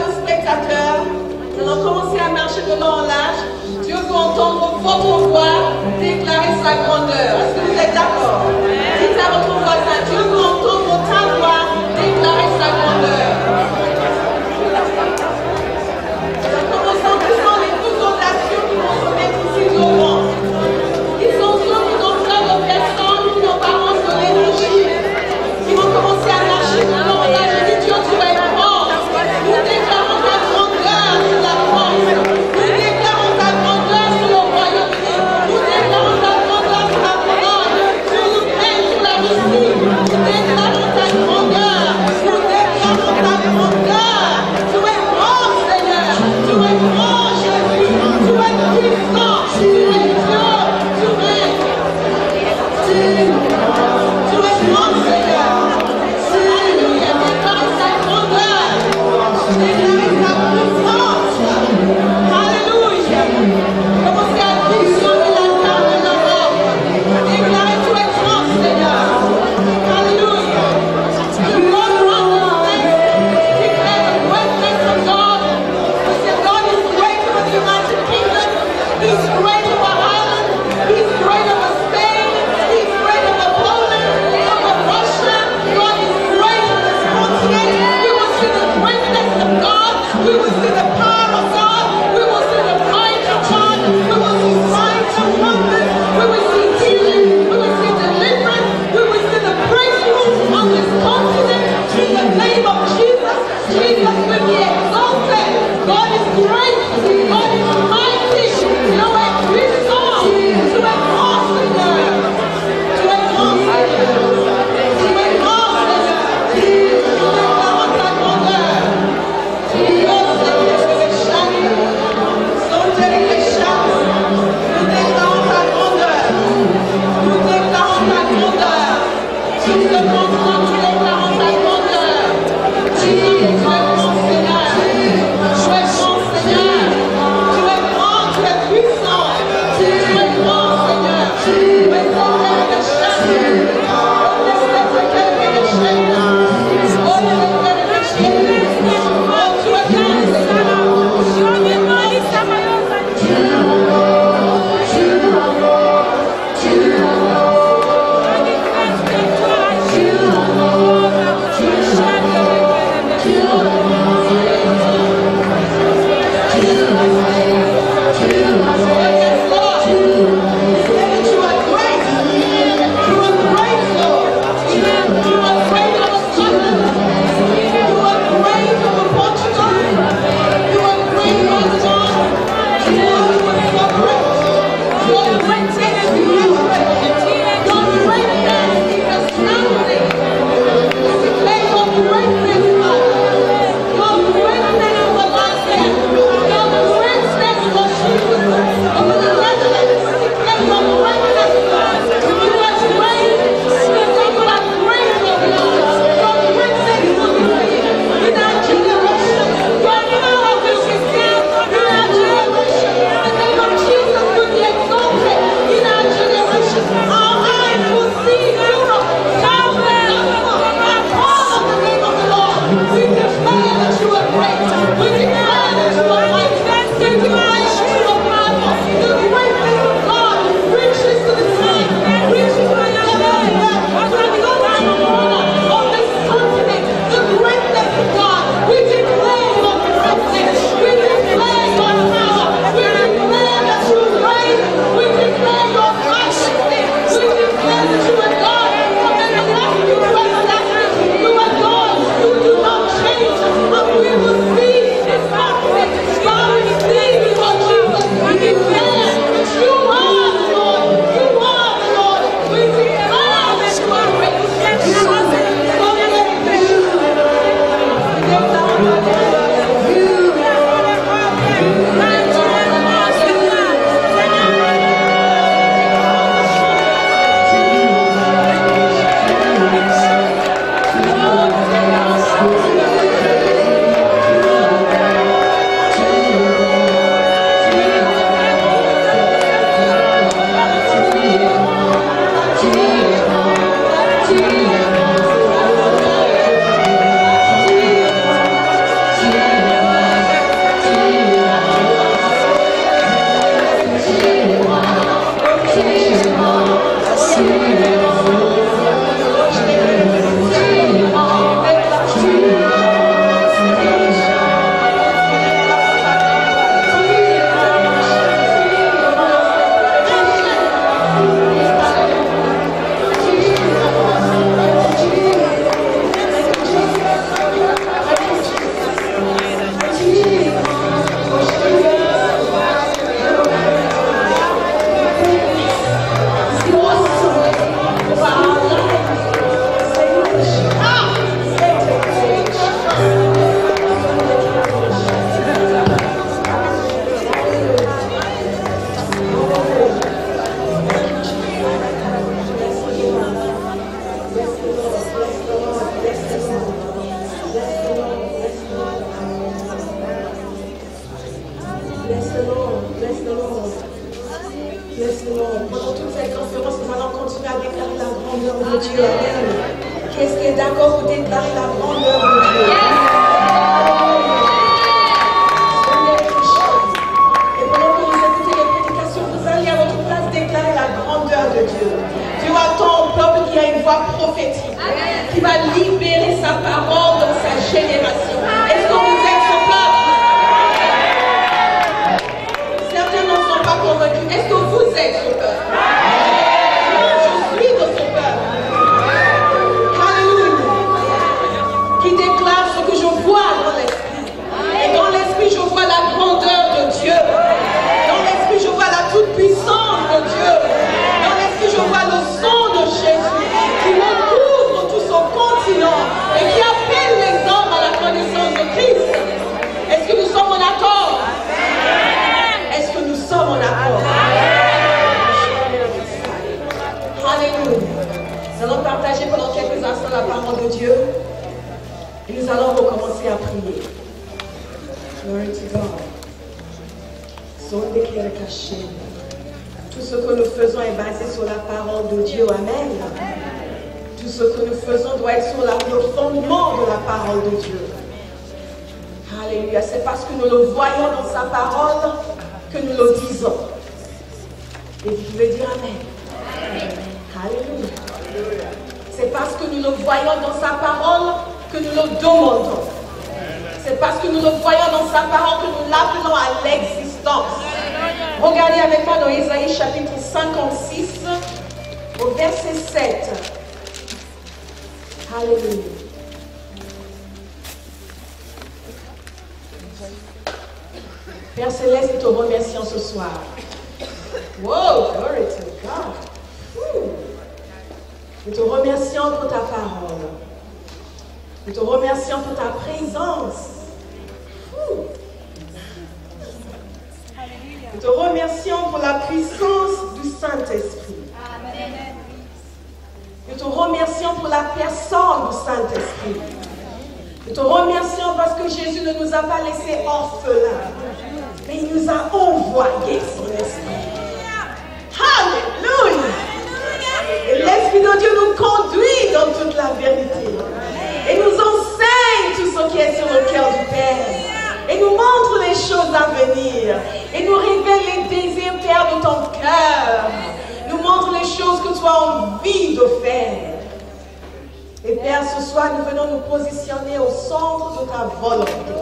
aux spectateurs, nous allons commencer à marcher de long en large. Dieu veut entendre votre voix déclarer sa grandeur. Est-ce que vous êtes d'accord? Dites à votre voisin, Dieu veut entendre ta voix déclarer sa grandeur. Nous commençons disant les plus audacieux qui vont se mettre ici devant. Ils sont ceux qui ont plein de personnes qui n'ont pas de l'énergie, qui vont commencer à marcher de long en large. Je dis, Dieu, tu es grand. Nous déclarons ta grandeur sur la France. Nous déclarons ta grandeur sur le Royaume-Uni. Nous déclarons ta grandeur sur la Pologne, sur l'Ukraine, sur la Russie. Nous déclarons ta grandeur. Nous déclarons ta the Lord. Bless the Lord. Bless the Lord. Pendant toute cette conférence, nous allons continuer à déclarer la grandeur de Dieu. Amen. Qu'est-ce qui est d'accord pour déclarer la grandeur de Dieu? Et pendant que vous écoutez les prédications, vous allez à votre place déclarer la grandeur de Dieu. Dieu attend au peuple qui a une voix prophétique, qui va libérer sa parole dans sa génération. Est-ce que vous êtes ce peuple? Certains n'en sont pas convaincus. Est-ce que vous êtes ce peuple? Je suis de ce peuple. Alléluia. Qui déclare ce que je vois dans l'esprit. Et dans l'esprit, je vois la grandeur de Dieu. Dans l'esprit, je vois la toute-puissance de Dieu. Dans l'esprit, je vois le sang de Jésus qui recouvre tout son continent et qui appelle les hommes à la connaissance de Christ. Est-ce que nous sommes en accord? Est-ce que nous sommes en accord? Alléluia. Nous allons partager pendant quelques instants la parole de Dieu et nous allons recommencer à prier. Glory to God. Tout ce que nous faisons est basé sur la parole de Dieu. Amen. Tout ce que nous faisons doit être sur le fondement de la parole de Dieu. Alléluia. C'est parce que nous le voyons dans sa parole que nous le disons. Et vous pouvez dire Amen. Alléluia. C'est parce que nous le voyons dans sa parole que nous le demandons. C'est parce que nous le voyons dans sa parole que nous l'appelons à l'existence. Regardez avec moi dans Ésaïe chapitre 56 au verset 7. Alléluia. Père Céleste, nous te remercions ce soir. Wow, glory to God. Nous te remercions pour ta parole. Nous te remercions pour ta présence. Nous te remercions pour la puissance du Saint-Esprit. Nous te remercions pour la personne du Saint-Esprit. Nous te remercions parce que Jésus ne nous a pas laissés orphelins, mais il nous a envoyé son esprit. Alléluia! Et l'Esprit de Dieu nous conduit dans toute la vérité. Et nous enseigne tout ce qui est sur le cœur du Père. Et nous montre les choses à venir. Et nous révèle les désirs, Père, de ton cœur. Nous montre les choses que tu as envie de faire. Et Père, ce soir, nous venons nous positionner au centre de ta volonté.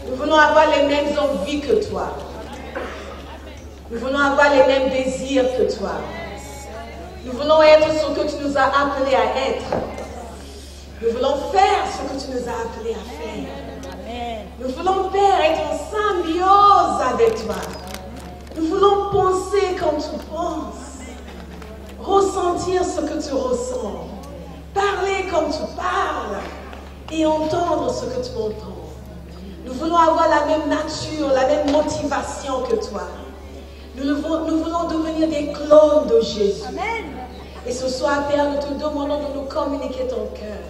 Nous voulons avoir les mêmes envies que toi. Nous voulons avoir les mêmes désirs que toi. Nous voulons être ce que tu nous as appelés à être. Nous voulons faire ce que tu nous as appelés à faire. Nous voulons, Père, être en symbiose avec toi. Nous voulons penser comme tu penses. Ressentir ce que tu ressens. Parler comme tu parles. Et entendre ce que tu entends. Nous voulons avoir la même nature, la même motivation que toi. Nous voulons devenir des clones de Jésus. Amen. Et ce soir, Père, nous te demandons de nous communiquer ton cœur.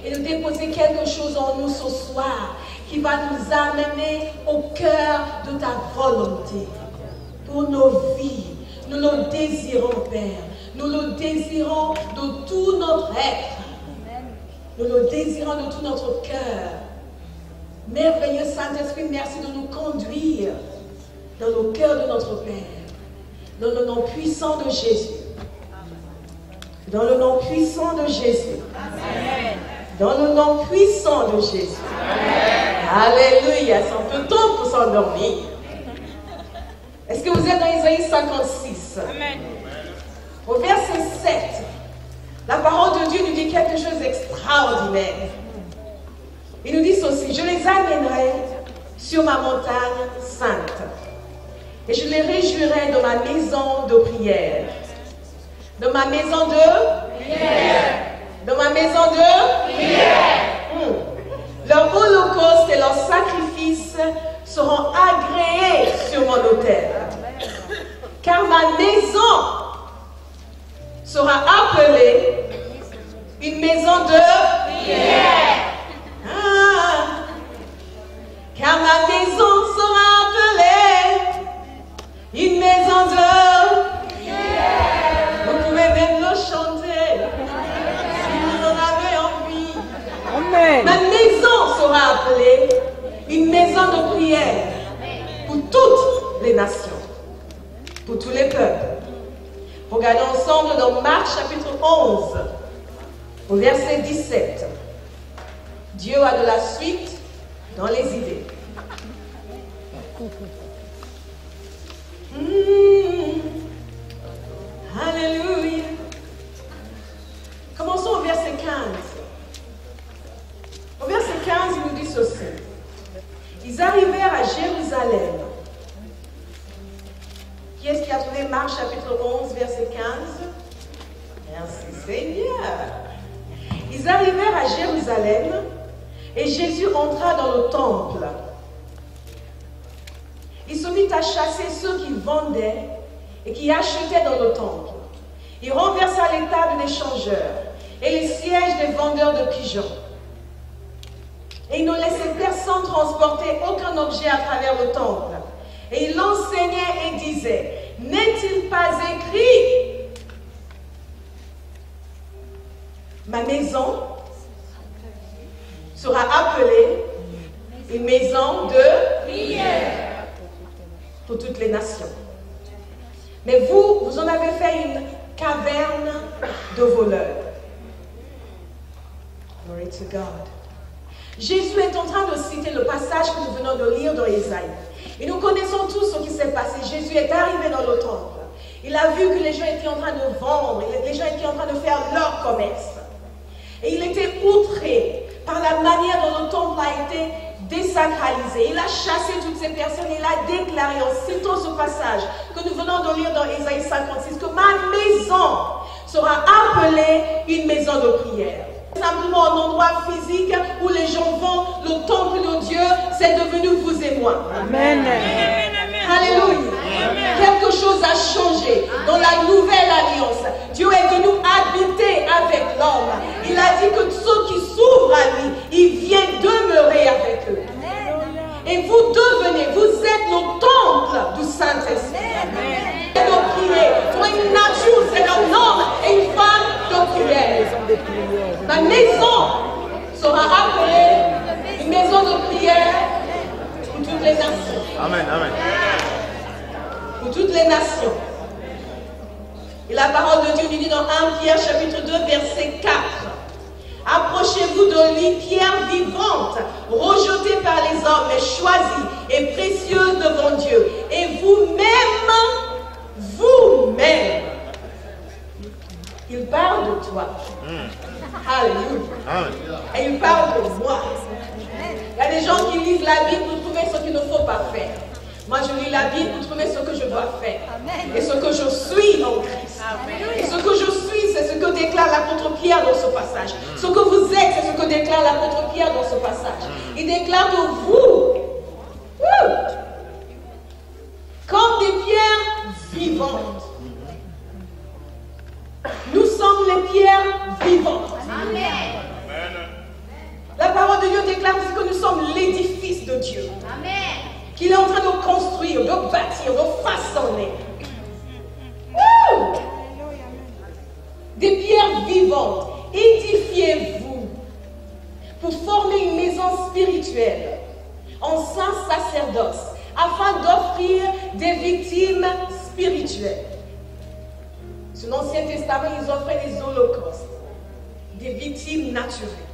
Et de déposer quelque chose en nous ce soir qui va nous amener au cœur de ta volonté. Pour nos vies, nous le désirons, Père. Nous le désirons de tout notre être. Nous le désirons de tout notre cœur. Merveilleux Saint-Esprit, merci de nous conduire dans le cœur de notre Père. Dans le nom puissant de Jésus. Dans le nom puissant de Jésus. Amen. Dans le nom puissant de Jésus. Amen. Alléluia. C'est un peu tôt pour s'endormir. Est-ce que vous êtes dans Ésaïe 56? Amen. Au verset 7, la parole de Dieu nous dit quelque chose d'extraordinaire. Il nous dit ceci: je les amènerai sur ma montagne sainte et je les réjouirai dans ma maison de prière. Dans ma maison de prière. Dans ma maison de prière. Leur holocauste et leurs sacrifices seront agréés sur mon autel. Car ma maison sera appelée une maison de prière. Car ma maison Au verset 17, Dieu a de la suite dans les idées. Alléluia. Commençons au verset 15. Au verset 15, il nous dit ceci. Ils arrivèrent à Jérusalem. Qui est-ce qui a trouvé Marc chapitre 11, verset 15? Merci Seigneur. Ils arrivèrent à Jérusalem et Jésus entra dans le temple. Il se mit à chasser ceux qui vendaient et qui achetaient dans le temple. Il renversa les tables des changeurs et les sièges des vendeurs de pigeons. Et il ne laissait personne transporter aucun objet à travers le temple. Et il enseignait et disait, n'est-il pas écrit, ma maison sera appelée une maison de prière pour toutes les nations. Mais vous en avez fait une caverne de voleurs. Glory to God. Jésus est en train de citer le passage que nous venons de lire dans Ésaïe. Et nous connaissons tous ce qui s'est passé. Jésus est arrivé dans le temple. Il a vu que les gens étaient en train de vendre, les gens étaient en train de faire leur commerce. Et il était outré par la manière dont le temple a été désacralisé. Il a chassé toutes ces personnes. Il a déclaré en citant ce passage que nous venons de lire dans Ésaïe 56 que ma maison sera appelée une maison de prière. Simplement un endroit physique où les gens vont, le temple de Dieu, c'est devenu vous et moi. Amen. Alléluia. Quelque chose a changé dans la nouvelle alliance. Dieu est venu habiter avec l'homme. Il a dit que ceux qui s'ouvrent à lui, il vient demeurer avec eux. Et vous êtes le temple du Saint-Esprit. Et de prier. Pour une nature, c'est un homme et une femme de prière. Ma maison sera appelée une maison de prière pour toutes les nations. Amen, amen. Pour toutes les nations. Et la parole de Dieu nous dit dans 1 Pierre chapitre 2 verset 4. Approchez-vous de lui, pierre vivante, rejetée par les hommes, mais choisie et précieuse devant Dieu. Et vous-même, il parle de toi. Alléluia. Et il parle de moi. Il y a des gens qui lisent la Bible pour trouver ce qu'il ne faut pas faire. Moi, je lis la Bible pour trouver ce que je dois faire. Et ce que je suis en Christ. Et ce que je suis, c'est ce que déclare l'apôtre Pierre dans ce passage. Ce que vous êtes, c'est ce que déclare l'apôtre Pierre dans ce passage. Il déclare que vous, comme des pierres vivantes, nous sommes les pierres vivantes. Amen. La parole de Dieu déclare aussi que nous sommes l'édifice de Dieu. Amen. Qu'il est en train de construire, de bâtir, de façonner. Des pierres vivantes. Édifiez-vous pour former une maison spirituelle en saint sacerdoce afin d'offrir des victimes spirituelles. Sur l'Ancien Testament, ils offraient des holocaustes, des victimes naturelles.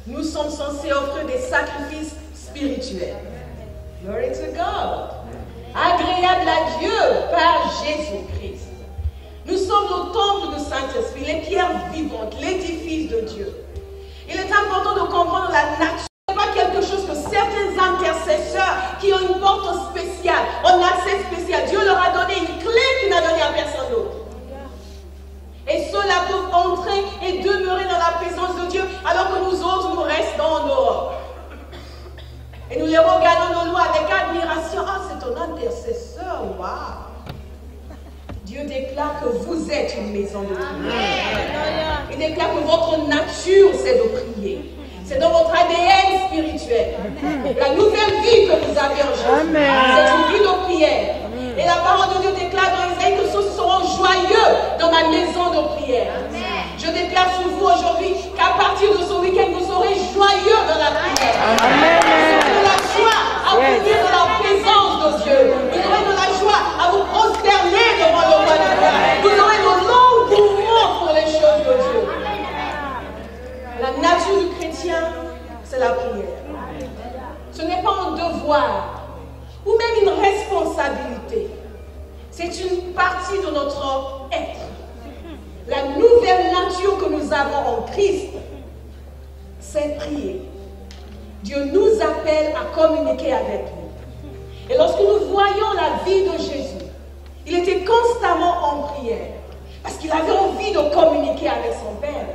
Nous sommes censés offrir des sacrifices spirituels. Glory to God. Agréable à Dieu par Jésus-Christ. Nous sommes le temple du Saint-Esprit, les pierres vivantes, l'édifice de Dieu. Il est important de comprendre la nature. Ce n'est pas quelque chose que certains intercesseurs qui ont une porte spéciale, un accès spécial. Dieu leur a donné une clé qu'il n'a donnée à personne d'autre. Et ceux-là peuvent entrer et demeurer dans la présence de Dieu, alors que nous autres, nous restons en dehors. Et nous les regardons de loin avec admiration. Ah, c'est ton intercesseur, waouh! Dieu déclare que vous êtes une maison de prière. Il déclare que votre nature, c'est de prier. C'est dans votre ADN spirituel. La nouvelle vie que vous avez en Jésus, c'est une vie de prière. Et la parole de Dieu déclare dans Isaïe que ceux seront joyeux dans ma maison de prière. Je déclare sur vous aujourd'hui qu'à partir de ce week-end, vous serez joyeux dans la prière. Vous aurez de la joie à venir dans la présence de Dieu. Vous aurez de la joie à vous prosterner devant le roi de gloire. Vous aurez de l'engouement pour les choses de Dieu. pas un devoir ou même une responsabilité. C'est une partie de notre être. La nouvelle nature que nous avons en Christ, c'est prier. Dieu nous appelle à communiquer avec lui. Et lorsque nous voyons la vie de Jésus, il était constamment en prière parce qu'il avait envie de communiquer avec son Père.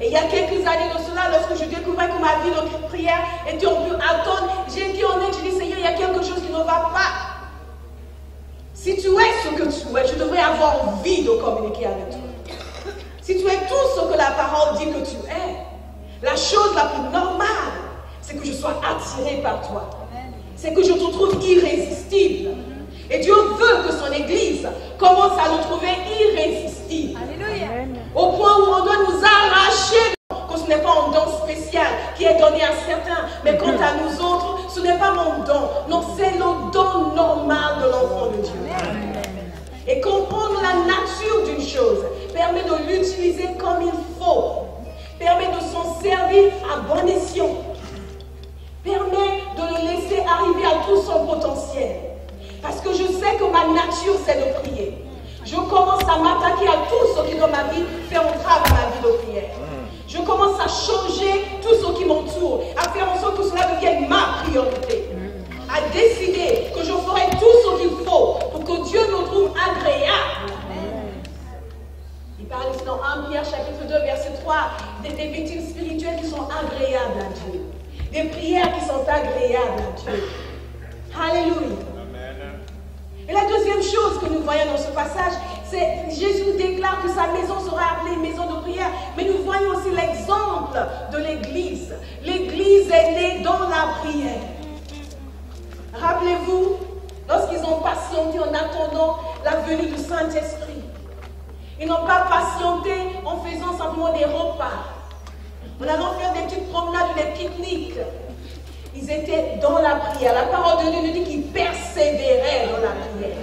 Et il y a quelques années de cela, lorsque je découvrais que ma vie de prière était un peu atone, j'ai dit honnête, j'ai dit Seigneur, il y a quelque chose qui ne va pas. Si tu es ce que tu es, je devrais avoir envie de communiquer avec toi. Si tu es tout ce que la parole dit que tu es, la chose la plus normale, c'est que je sois attiré par toi. C'est que je te trouve irrésistible. Et Dieu veut que son Église commence à le trouver irrésistible. Alléluia. Au point où on doit nous arracher, que ce n'est pas un don spécial qui est donné à certains, mais quant à nous autres, ce n'est pas mon don. Non, c'est le don normal de l'enfant de Dieu. Et comprendre la nature d'une chose permet de l'utiliser comme il faut, permet de s'en servir à bon escient, permet de le laisser arriver à tout son potentiel. Parce que je sais que ma nature, c'est de prier. Je commence à m'attaquer à tout ce qui dans ma vie fait entrave à ma vie de prière. Je commence à changer tout ce qui m'entoure, à faire en sorte que cela devienne ma priorité. À décider que je ferai tout ce qu'il faut pour que Dieu me trouve agréable. Il parle ici dans 1 Pierre chapitre 2 verset 3 des victimes spirituelles qui sont agréables à Dieu. Des prières qui sont agréables à Dieu. Alléluia. Et la deuxième chose que nous voyons dans ce passage, c'est Jésus déclare que sa maison sera appelée maison de prière. Mais nous voyons aussi l'exemple de l'Église. L'Église est née dans la prière. Rappelez-vous, lorsqu'ils ont patienté en attendant la venue du Saint-Esprit, ils n'ont pas patienté en faisant simplement des repas, en allant faire des petites promenades ou des pique-niques. Ils étaient dans la prière. La parole de Dieu nous dit qu'ils persévéraient dans la prière.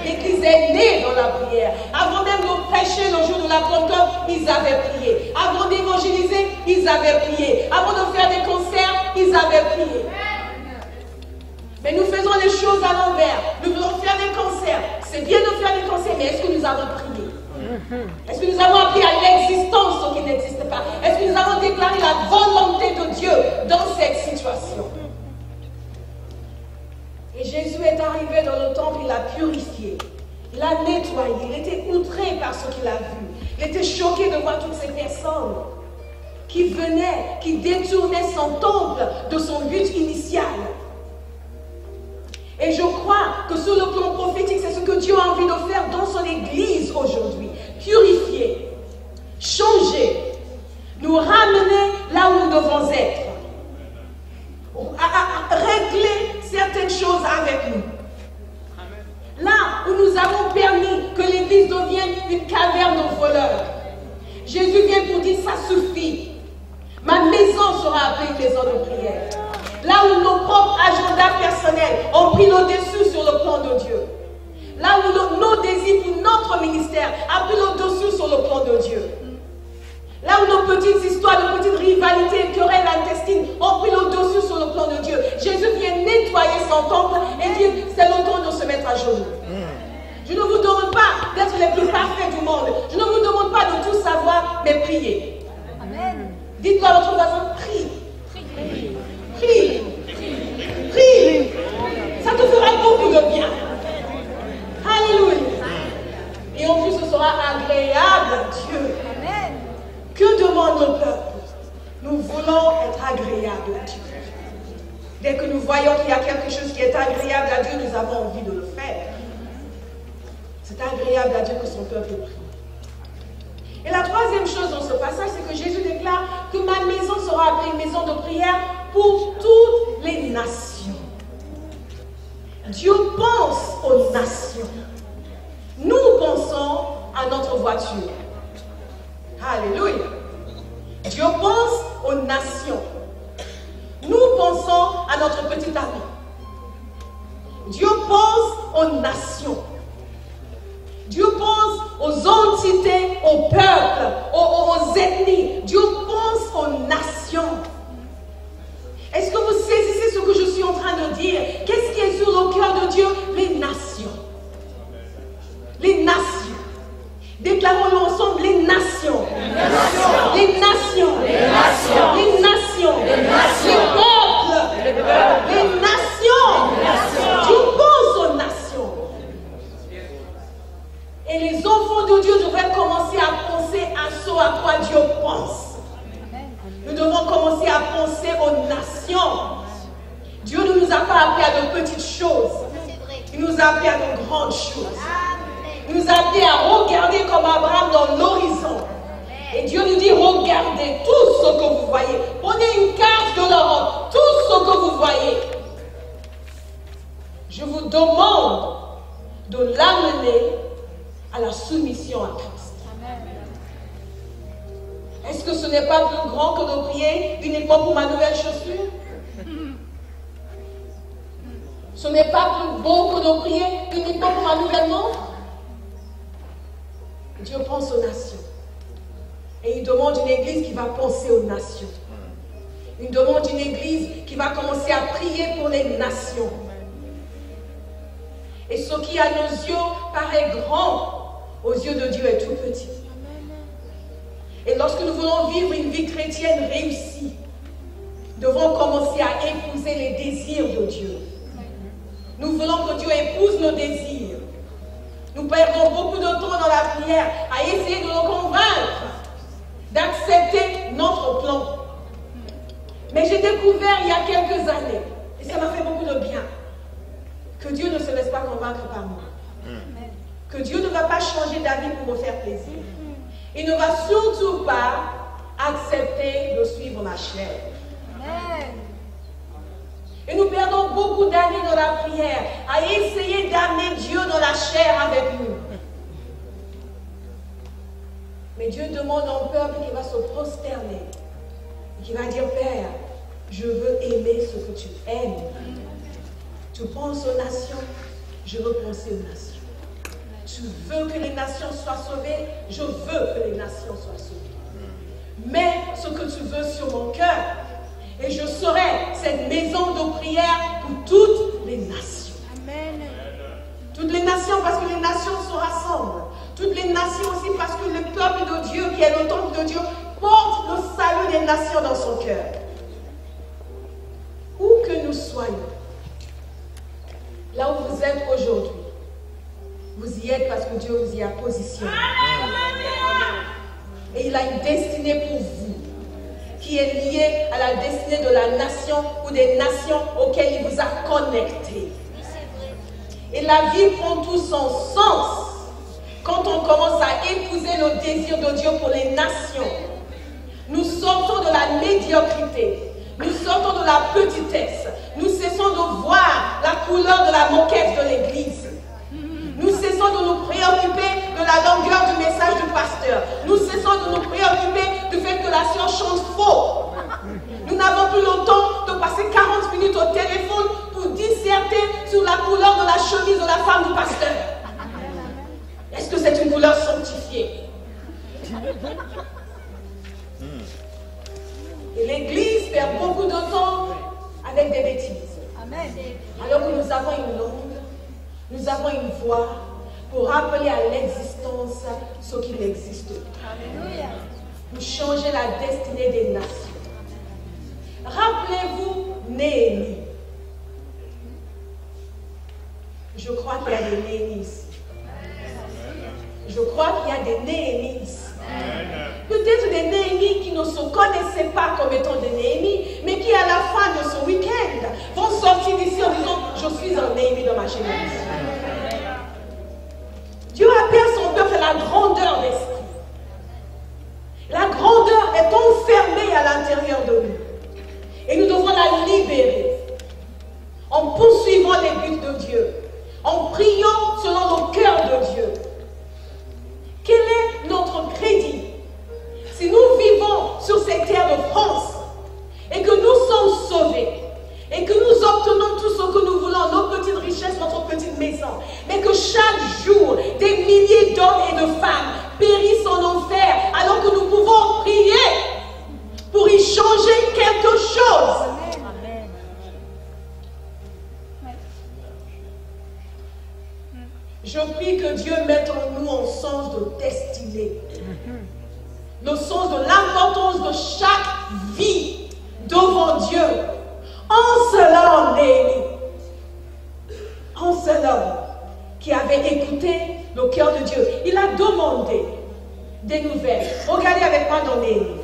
L'Église est née dans la prière. Avant même de prêcher le jour de la Pentecôte, ils avaient prié. Avant d'évangéliser, ils avaient prié. Avant de faire des concerts, ils avaient prié. Mais nous faisons les choses à l'envers. Nous voulons faire des concerts. C'est bien de faire des concerts, mais est-ce que nous avons prié? Est-ce que nous avons appris à l'existence ce qui n'existe pas? Est-ce que nous avons déclaré la volonté de Dieu dans cette situation? Et Jésus est arrivé dans le temple, il a purifié, il a nettoyé, il était outré par ce qu'il a vu. Il était choqué de voir toutes ces personnes qui venaient, qui détournaient son temple de son but initial. Et je crois que sur le plan prophétique, c'est ce que Dieu a envie de faire dans son Église aujourd'hui. Purifier, changer, nous ramener là où nous devons être. À régler certaines choses avec nous. Là où nous avons permis que l'Église devienne une caverne de voleurs. Jésus vient pour dire, ça suffit. Ma maison sera appelée une maison de prière. Là où nos propres agendas personnels ont pris le dessus sur le plan de Dieu. Là où nos désirs pour notre ministère ont pris le dessus sur le plan de Dieu. Là où nos petites histoires, nos petites rivalités, querelles intestines ont pris le dessus sur le plan de Dieu. Jésus vient nettoyer son temple et dire, c'est le temps de se mettre à genoux. Je ne vous demande pas d'être les plus parfaits du monde. Je ne vous demande pas de tout savoir, mais priez. Amen. Dites-le à votre voisin, prie. Prie. Prie. Prie. Ça te fera beaucoup de bien. Alléluia. Et en plus, ce sera agréable à Dieu. Amen. Que demande le peuple? Nous voulons être agréables à Dieu. Dès que nous voyons qu'il y a quelque chose qui est agréable à Dieu, nous avons envie de le faire. C'est agréable à Dieu que son peuple prie. Et la troisième chose dans ce passage, c'est que Jésus déclare que ma maison sera appelée une maison de prière pour toutes les nations. Dieu pense aux nations. Nous pensons à notre voiture. Alléluia. Dieu pense aux nations. Nous pensons à notre petit ami. Dieu pense aux nations. Dieu pense aux entités, aux peuples, aux ethnies. Dieu pense aux nations. Est-ce que vous saisissez ce que je suis en appeler à de grandes choses. Nous appeler à regarder comme Abraham dans l'horizon. Et Dieu nous dit, regardez tout ce que vous voyez. Prenez une carte de l'Europe, tout ce que vous voyez. Je vous demande de l'amener à la soumission à Christ. Est-ce que ce n'est pas plus grand que de prier uniquement pour ma nouvelle chaussure? Ce n'est pas plus beau que de prier uniquement pour ma nouvelle montre? Dieu pense aux nations. Et il demande une église qui va penser aux nations. Il demande une église qui va commencer à prier pour les nations. Et ce qui à nos yeux paraît grand, aux yeux de Dieu est tout petit. Et lorsque nous voulons vivre une vie chrétienne réussie, nous devons commencer à épouser les désirs de Dieu. Nous voulons que Dieu épouse nos désirs. Nous perdons beaucoup de temps dans la prière à essayer de nous convaincre d'accepter notre plan. Mais j'ai découvert il y a quelques années, et ça m'a fait beaucoup de bien, que Dieu ne se laisse pas convaincre par moi. Que Dieu ne va pas changer d'avis pour me faire plaisir. Il ne va surtout pas accepter de suivre ma chair. Et nous perdons beaucoup d'années dans la prière à essayer d'amener Dieu dans la chair avec nous. Mais Dieu demande à un peuple qui va se prosterner et qui va dire, Père, je veux aimer ce que tu aimes. Tu penses aux nations, je veux penser aux nations. Tu veux que les nations soient sauvées, je veux que les nations soient sauvées. Mets ce que tu veux sur mon cœur et je serai cette maison de prière pour toutes les nations. Amen. Toutes les nations parce que les nations se rassemblent. Toutes les nations aussi parce que le peuple de Dieu, qui est le temple de Dieu, porte le salut des nations dans son cœur. Où que nous soyons, là où vous êtes aujourd'hui, vous y êtes parce que Dieu vous y a positionné. Et il a une destinée pour vous, qui est liée à la destinée de la nation ou des nations auxquelles il vous a connecté. Et la vie prend tout son sens quand on commence à épouser le désir de Dieu pour les nations. Nous sortons de la médiocrité, nous sortons de la petitesse, nous cessons de voir la couleur de la moquette de l'Église. Nous cessons de nous préoccuper de la longueur du message du pasteur. Nous cessons de nous préoccuper du fait que la sœur chante faux. Nous n'avons plus le temps de passer 40 minutes au téléphone pour disserter sur la couleur de la chemise de la femme du pasteur. Est-ce que c'est une couleur sanctifiée? Et l'Église perd beaucoup de temps avec des bêtises. Alors que nous avons une langue, nous avons une voix pour rappeler à l'existence ce qui n'existe pas. Pour changer la destinée des nations. Rappelez-vous Néhémie. Je crois qu'il y a des Néhémies ici. Je crois qu'il y a des Néhémies ici. Peut-être des Néhémies qui ne se connaissaient pas comme étant des Néhémies, mais qui à la fin de ce week-end vont sortir d'ici en disant, je suis un Néhémie dans ma génération. Dieu appelle son peuple à la grandeur d'esprit. La grandeur est enfermée à l'intérieur de nous. Et nous devons la libérer en poursuivant les buts de Dieu, en priant selon le cœur de Dieu. Quel est notre crédit si nous vivons sur cette terre de France et que nous sommes sauvés et que nous obtenons tout ce que nous voulons, nos petites richesses, notre petite maison, mais que chaque jour, des milliers d'hommes et de femmes périssent en enfer alors que nous pouvons prier pour y changer quelque chose. Amen. Je prie que Dieu mette en nous un sens de destinée. Le sens de l'importance de chaque vie devant Dieu. Un seul homme, Néhémie. Un seul homme qui avait écouté le cœur de Dieu. Il a demandé des nouvelles. Regardez avec moi dans Néhémie.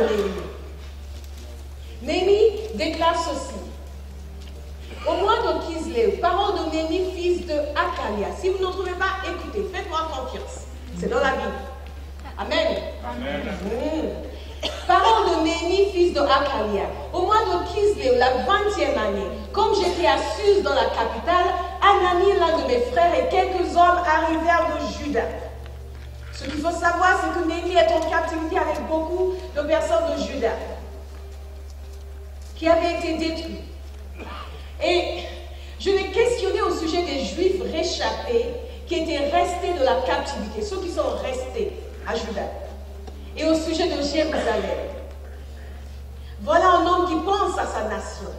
Néhémie. Néhémie déclare ceci. Au mois de Kislev, parole de Néhémie, fils de Hakalia. Si vous ne trouvez pas, écoutez, faites-moi confiance. C'est dans la Bible. Amen. Amen. Parole de Néhémie, fils de Hakalia. Au mois de Kislev, la 20e année, comme j'étais à Suse dans la capitale, Anani, l'un de mes frères, et quelques hommes arrivèrent de Juda. Ce qu'il faut savoir, c'est que Néhémie est en captivité avec beaucoup de personnes de Juda qui avaient été détruites. Et je l'ai questionné au sujet des Juifs réchappés qui étaient restés de la captivité, ceux qui sont restés à Juda, et au sujet de Jérusalem. Voilà un homme qui pense à sa nation,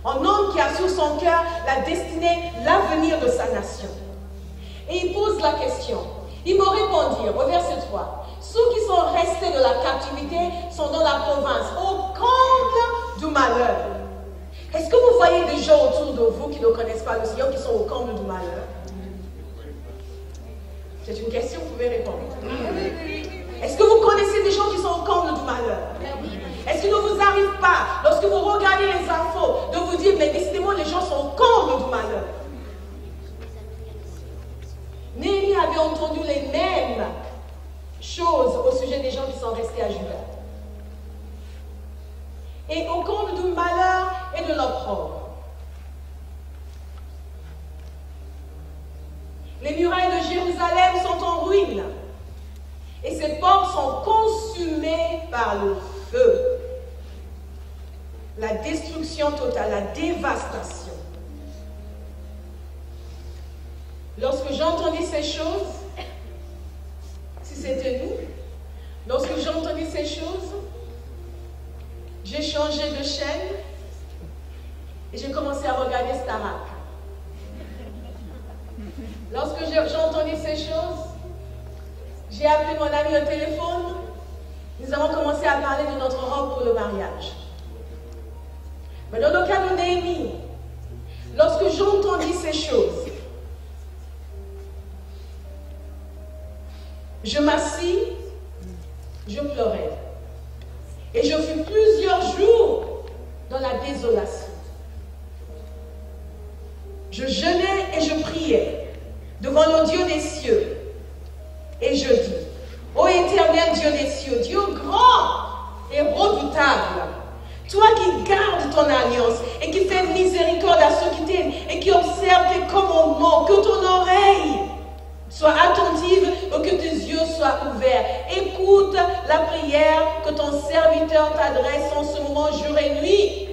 un homme qui a sur son cœur la destinée, l'avenir de sa nation. Et il pose la question. Ils m'ont répondu au verset 3. Ceux qui sont restés de la captivité sont dans la province, au comble du malheur. Est-ce que vous voyez des gens autour de vous qui ne connaissent pas le Seigneur, qui sont au comble du malheur? C'est une question, vous pouvez répondre. Est-ce que vous connaissez des gens qui sont au comble du malheur? Est-ce qu'il ne vous arrive pas, lorsque vous regardez les infos, de vous dire, mais décidément, les gens sont au comble du malheur? Néhémie avait entendu les mêmes choses au sujet des gens qui sont restés à Juda. Et au comble du malheur et de l'opprobre. Les murailles de Jérusalem sont en ruine. Et ses portes sont consumées par le feu. La destruction totale, la dévastation. Lorsque j'entendis ces choses, si c'était nous, lorsque j'entendis ces choses, j'ai changé de chaîne et j'ai commencé à regarder Starak. Lorsque j'ai entendu ces choses, j'ai appelé mon ami au téléphone. Nous avons commencé à parler de notre robe pour le mariage. Mais dans le cas de Néhémie, lorsque j'entendis ces choses, je m'assis, je pleurais. Et je fus plusieurs jours dans la désolation. Je jeûnais et je priais devant le Dieu des cieux. Et je dis, ô éternel Dieu des cieux, Dieu grand et redoutable, toi qui gardes ton alliance et qui fais miséricorde à ceux qui t'aiment et qui observes tes commandements, que ton oreille sois attentive et que tes yeux soient ouverts. Écoute la prière que ton serviteur t'adresse en ce moment, jour et nuit.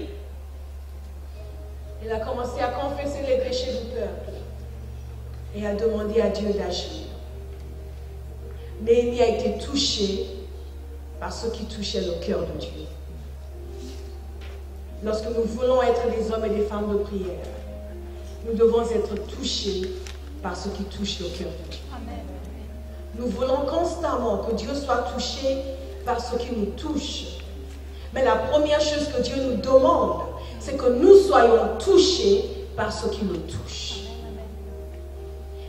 Il a commencé à confesser les péchés du peuple et à demander à Dieu d'agir. Néhémie a été touché par ce qui touchait le cœur de Dieu. Lorsque nous voulons être des hommes et des femmes de prière, nous devons être touchés par ce qui touche le cœur de Dieu. Nous voulons constamment que Dieu soit touché par ce qui nous touche. Mais la première chose que Dieu nous demande, c'est que nous soyons touchés par ce qui nous touche.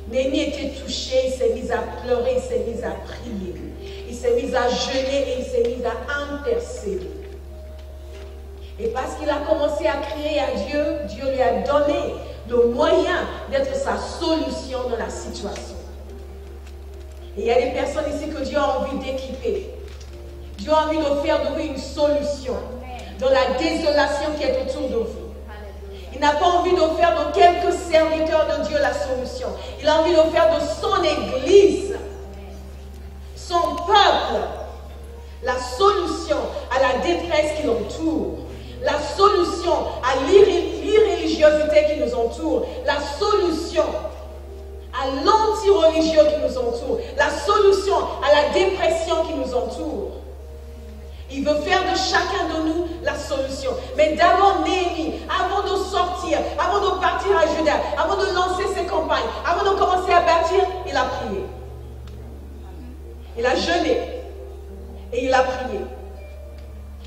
Néhémie était touché, il s'est mis à pleurer, il s'est mis à prier. Il s'est mis à jeûner et il s'est mis à intercéder. Et parce qu'il a commencé à crier à Dieu, Dieu lui a donné le moyen d'être sa solution dans la situation. Et il y a des personnes ici que Dieu a envie d'équiper. Dieu a envie de faire de vous une solution dans la désolation qui est autour de vous. Il n'a pas envie de faire de quelques serviteurs de Dieu la solution. Il a envie de faire de son Église, son peuple, la solution à la détresse qui l'entoure, la solution à l'irréligiosité qui nous entoure, la solution à l'anti-religieux qui nous entoure, la solution à la dépression qui nous entoure. Il veut faire de chacun de nous la solution. Mais d'abord, Néhémie, avant de sortir, avant de partir à Juda, avant de lancer ses campagnes, avant de commencer à bâtir, il a prié. Il a jeûné et il a prié.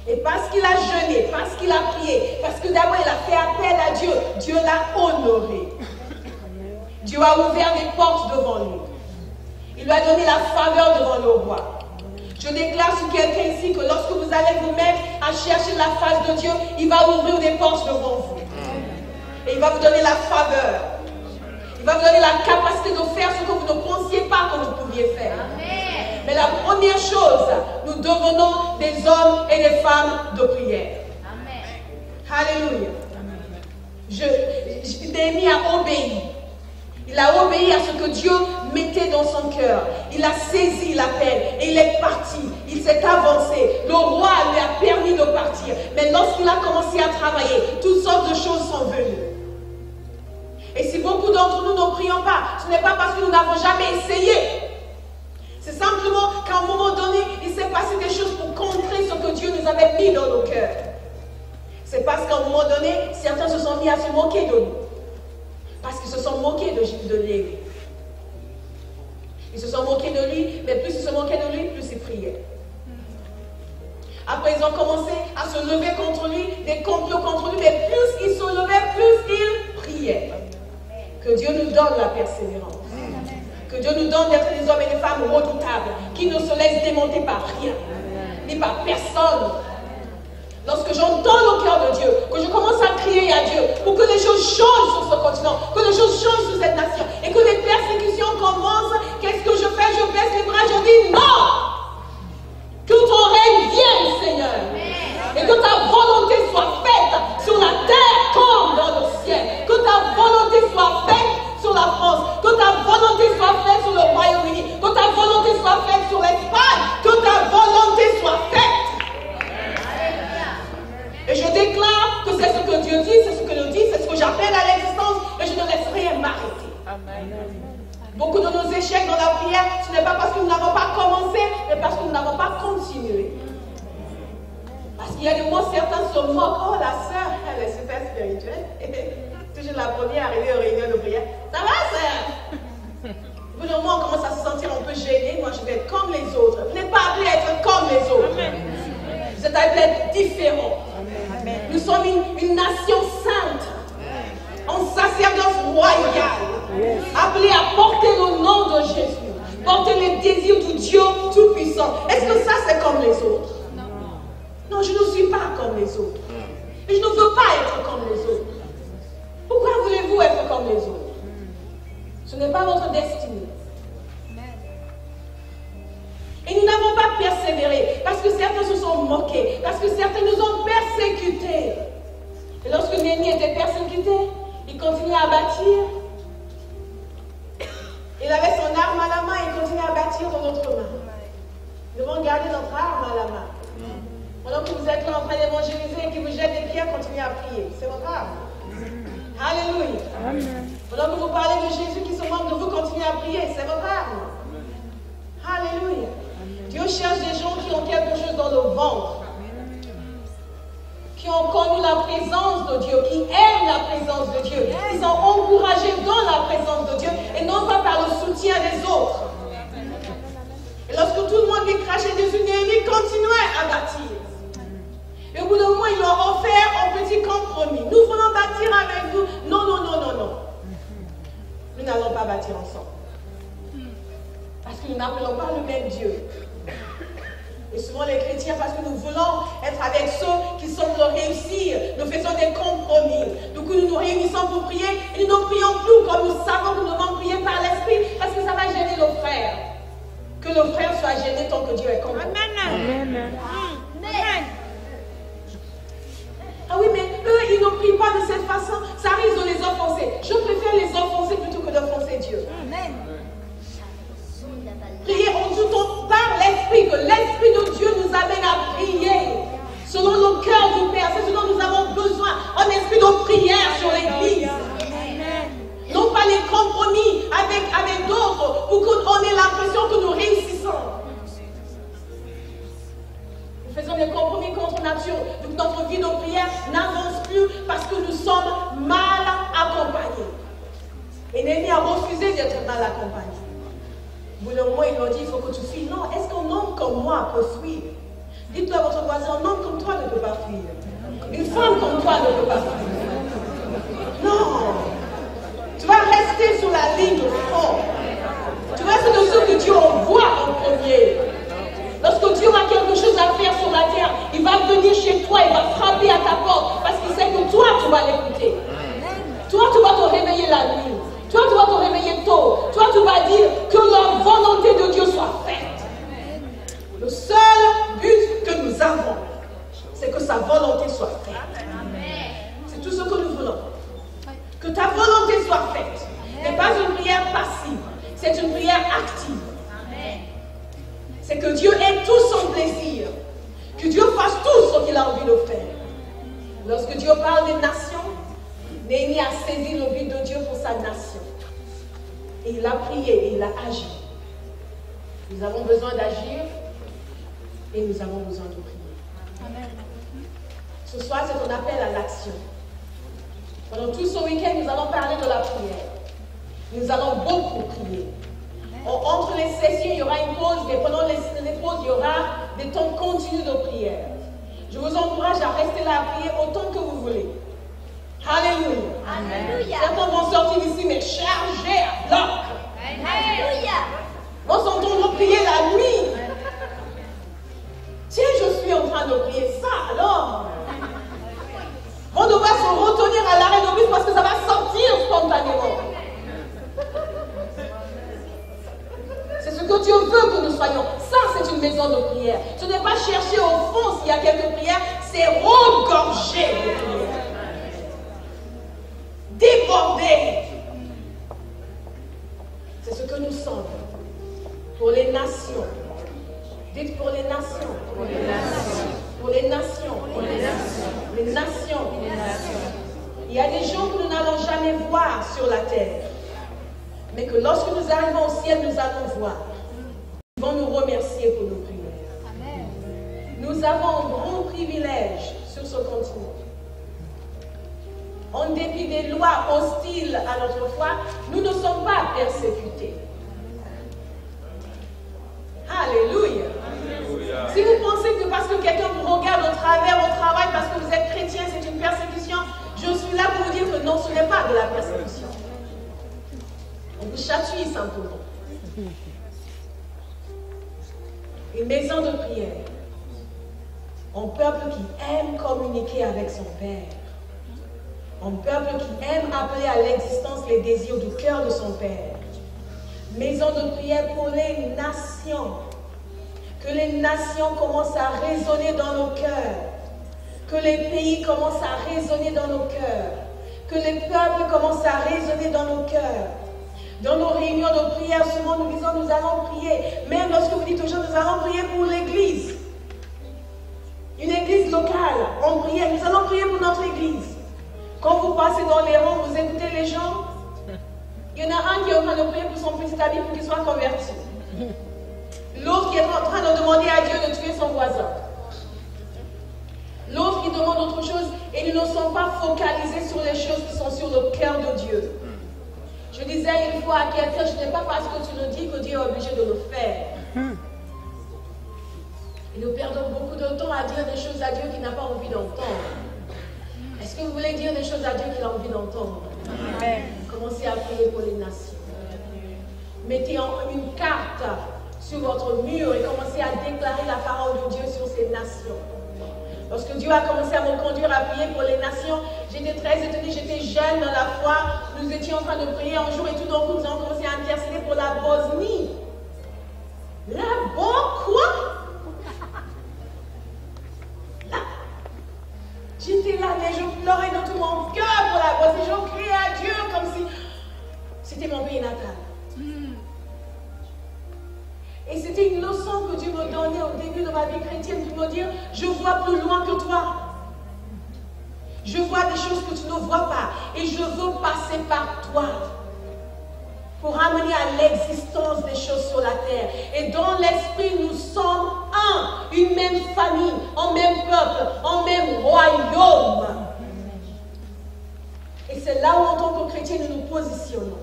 Et parce qu'il a jeûné, parce qu'il a prié, parce que d'abord il a fait appel à Dieu, Dieu l'a honoré. Dieu a ouvert les portes devant lui. Il lui a donné la faveur devant le roi. Je déclare sur quelqu'un ici que lorsque vous allez vous mettre à chercher la face de Dieu, il va ouvrir des portes devant vous. Et il va vous donner la faveur. Il va vous donner la capacité de faire ce que vous ne pensiez pas que vous pouviez faire. Amen. Mais la première chose, nous devenons des hommes et des femmes de prière. Amen. Alléluia. Néhémie a obéi. Il a obéi à ce que Dieu mettait dans son cœur. Il a saisi l'appel et il est parti. Il s'est avancé. Le roi lui a permis de partir. Mais lorsqu'il a commencé à travailler, toutes sortes de choses sont venues. Et si beaucoup d'entre nous ne prions pas, ce n'est pas parce que nous n'avons jamais essayé. C'est simplement qu'à un moment donné, il s'est passé des choses pour contrer ce que Dieu nous avait mis dans nos cœurs. C'est parce qu'à un moment donné, certains se sont mis à se moquer de nous. Parce qu'ils se sont moqués de Lévi. Ils se sont moqués de lui, mais plus ils se moquaient de lui, plus ils priaient. Après, ils ont commencé à se lever contre lui, des complots contre lui, mais plus ils se levaient, plus ils priaient. Que Dieu nous donne la persévérance. Que Dieu nous donne d'être des hommes et des femmes redoutables, qui ne se laissent démonter par rien, ni par personne. Lorsque j'entends le cœur de Dieu, que je commence à crier à Dieu pour que les choses changent sur ce continent, que les choses changent sur cette nation, et que les persécutions commencent, qu'est-ce que je fais? Je baisse les bras, je dis non! Que ton règne vienne, Seigneur, et que ta volonté soit faite sur la terre comme dans le ciel, que ta volonté soit faite sur la France, que ta volonté soit faite sur le Royaume-Uni, que ta volonté soit faite sur l'Espagne, que ta volonté soit faite. Et je déclare que c'est ce que Dieu dit, c'est ce que nous dit, c'est ce que j'appelle à l'existence, et je ne laisse rien m'arrêter. Beaucoup de nos échecs dans la prière, ce n'est pas parce que nous n'avons pas commencé, mais parce que nous n'avons pas continué. Parce qu'il y a des mots, certains se moquent. Oh, la sœur, elle est super spirituelle. Toujours la première arrivée aux réunions de prière. Ça va, sœur? Au bout d'un moment, on commence à se sentir un peu gêné. Moi, je vais être comme les autres. Vous n'êtes pas appelés à être comme les autres. Vous êtes appelés à être différents. Nous sommes une nation sainte, en sacerdoce royale, appelée à porter le nom de Jésus, porter les désirs du Dieu Tout-Puissant. Est-ce que ça, c'est comme les autres? Non, je ne suis pas comme les autres. Et je ne veux pas être comme les autres. Pourquoi voulez-vous être comme les autres? Ce n'est pas votre destinée. Et nous n'avons pas persévéré parce que certains se sont moqués, parce que certains nous ont persécutés. Et lorsque Néhémie était persécuté, il continuait à bâtir. Il avait son arme à la main et il continuait à bâtir dans notre main. Nous devons garder notre arme à la main. Pendant que vous êtes là en train d'évangéliser et que vous jetez des pierres, continuez à prier. C'est votre arme. Alléluia. Pendant que vous parlez de Jésus qui se moque de vous, continuez à prier. C'est votre arme. Alléluia. Dieu cherche des gens qui ont quelque chose dans le ventre, qui ont connu la présence de Dieu, qui aiment la présence de Dieu, qui sont encouragés dans la présence de Dieu et non pas par le soutien des autres. Et lorsque tout le monde lui crachait dessus, Néhémie continuait à bâtir. Et au bout d'un moment, ils leur ont offert un petit compromis. Nous voulons bâtir avec vous. Non, non, non, non, non. Nous n'allons pas bâtir ensemble. Parce que nous n'appelons pas le même Dieu. Et souvent les chrétiens, parce que nous voulons être avec ceux qui semblent réussir, nous faisons des compromis. Du coup, nous nous réunissons pour prier et nous ne prions plus comme nous savons que nous devons prier par l'esprit parce que ça va gêner nos frères. Que le frère soit gêné tant que Dieu est contre. Amen. Amen. Ah oui, mais eux, ils ne prient pas de cette façon. Ça risque de les offenser. Je préfère les offenser plutôt que d'offenser Dieu. Amen. Prier en tout temps par l'Esprit, que l'Esprit de Dieu nous amène à prier selon le cœur du Père. C'est ce dont nous avons besoin, un esprit de prière sur l'Église. Non pas les compromis avec d'autres pour qu'on ait l'impression que nous réussissons. Nous faisons des compromis contre nature. Donc notre vie de prière n'avance plus parce que nous sommes mal accompagnés. Et Néhémie a refusé d'être mal accompagné. Au bout d'un moment, il leur dit, il faut que tu fuis. Non, est-ce qu'un homme comme moi peut fuir? Dites-le à votre voisin, un homme comme toi ne peut pas fuir. Une femme comme toi ne peut pas fuir. Non. Tu vas rester sur la ligne de front. Tu vas être de ceux que Dieu envoie en premier. Lorsque Dieu a quelque chose à faire sur la terre, il va venir chez toi, il va frapper à ta porte parce qu'il sait que toi, tu vas l'écouter. Toi, tu vas te réveiller la nuit. Toi, tu vas te réveiller tôt. Toi, tu vas dire que la volonté de Dieu soit faite. Le seul but que nous avons, c'est que sa volonté soit faite. C'est tout ce que nous voulons. Que ta volonté soit faite. Ce n'est pas une prière passive, c'est une prière active. C'est que Dieu ait tout son plaisir. Que Dieu fasse tout ce qu'il a envie de faire. Lorsque Dieu parle des nations, Néhémie a saisi le but de Dieu pour sa nation. Et il a prié et il a agi. Nous avons besoin d'agir et nous avons besoin de prier. Amen. Ce soir, c'est un appel à l'action. Pendant tout ce week-end, nous allons parler de la prière. Nous allons beaucoup prier. Entre les sessions, il y aura une pause, mais pendant les pauses, il y aura des temps continus de prière. Je vous encourage à rester là à prier autant que vous voulez. Alléluia. Alléluia. Certains vont sortir d'ici, mais chargés à bloc. Alléluia. Nous entendons prier la nuit. Tiens, je suis en train de prier ça, alors. On devra se retenir à l'arrêt de bus parce que ça va sortir spontanément. C'est ce que Dieu veut que nous soyons. Ça, c'est une maison de prière. Ce n'est pas chercher au fond s'il y a quelques prières, c'est regorger de prières. Déborder. C'est ce que nous sommes. Pour les nations. Dites pour les nations. Pour les nations. Pour les nations. Pour les nations. Les nations. Les nations. Il y a des gens que nous n'allons jamais voir sur la terre. Mais que lorsque nous arrivons au ciel, nous allons voir. Ils vont nous remercier pour nos prières. Amen. Nous avons un grand privilège sur ce continent. En dépit des lois hostiles à notre foi, nous ne sommes pas persécutés. Alléluia. Alléluia. Si vous pensez que parce que quelqu'un vous regarde au travers au travail, parce que vous êtes chrétien, c'est une persécution, je suis là pour vous dire que non, ce n'est pas de la persécution. On vous chatouille simplement. Une maison de prière. Un peuple qui aime communiquer avec son Père. Un peuple qui aime appeler à l'existence les désirs du cœur de son Père. Maison de prière pour les nations. Que les nations commencent à résonner dans nos cœurs. Que les pays commencent à résonner dans nos cœurs. Que les peuples commencent à résonner dans nos cœurs. Dans nos réunions de prière, souvent nous disons nous allons prier. Même lorsque vous dites aux gens nous allons prier pour l'église. Une église locale, on prie, nous allons prier pour notre église. Quand vous passez dans les rangs, vous écoutez les gens. Il y en a un qui est en train de prier pour son petit ami pour qu'il soit converti. L'autre qui est en train de demander à Dieu de tuer son voisin. L'autre qui demande autre chose et nous ne sommes pas focalisés sur les choses qui sont sur le cœur de Dieu. Je disais une fois à quelqu'un, ce n'est pas parce que tu nous dis que Dieu est obligé de le faire. Et nous perdons beaucoup de temps à dire des choses à Dieu qu'il n'a pas envie d'entendre. Est-ce que vous voulez dire des choses à Dieu qu'il a envie d'entendre? Commencez à prier pour les nations. Mettez une carte sur votre mur et commencez à déclarer la parole de Dieu sur ces nations. Lorsque Dieu a commencé à me conduire à prier pour les nations, j'étais très étonnée, j'étais jeune dans la foi. Nous étions en train de prier un jour et tout d'un coup, nous avons commencé à intercéder pour la Bosnie. La quoi? Là. J'étais là, mais je pleurais de tout mon cœur pour la Bosnie. Je criais à Dieu comme si c'était mon pays natal. Et c'était une leçon que Dieu me donnait au début de ma vie chrétienne pour me dire, je vois plus loin que toi. Je vois des choses que tu ne vois pas. Et je veux passer par toi pour amener à l'existence des choses sur la terre. Et dans l'esprit, nous sommes un, une même famille, un même peuple, un même royaume. Et c'est là où, en tant que chrétiens, nous nous positionnons.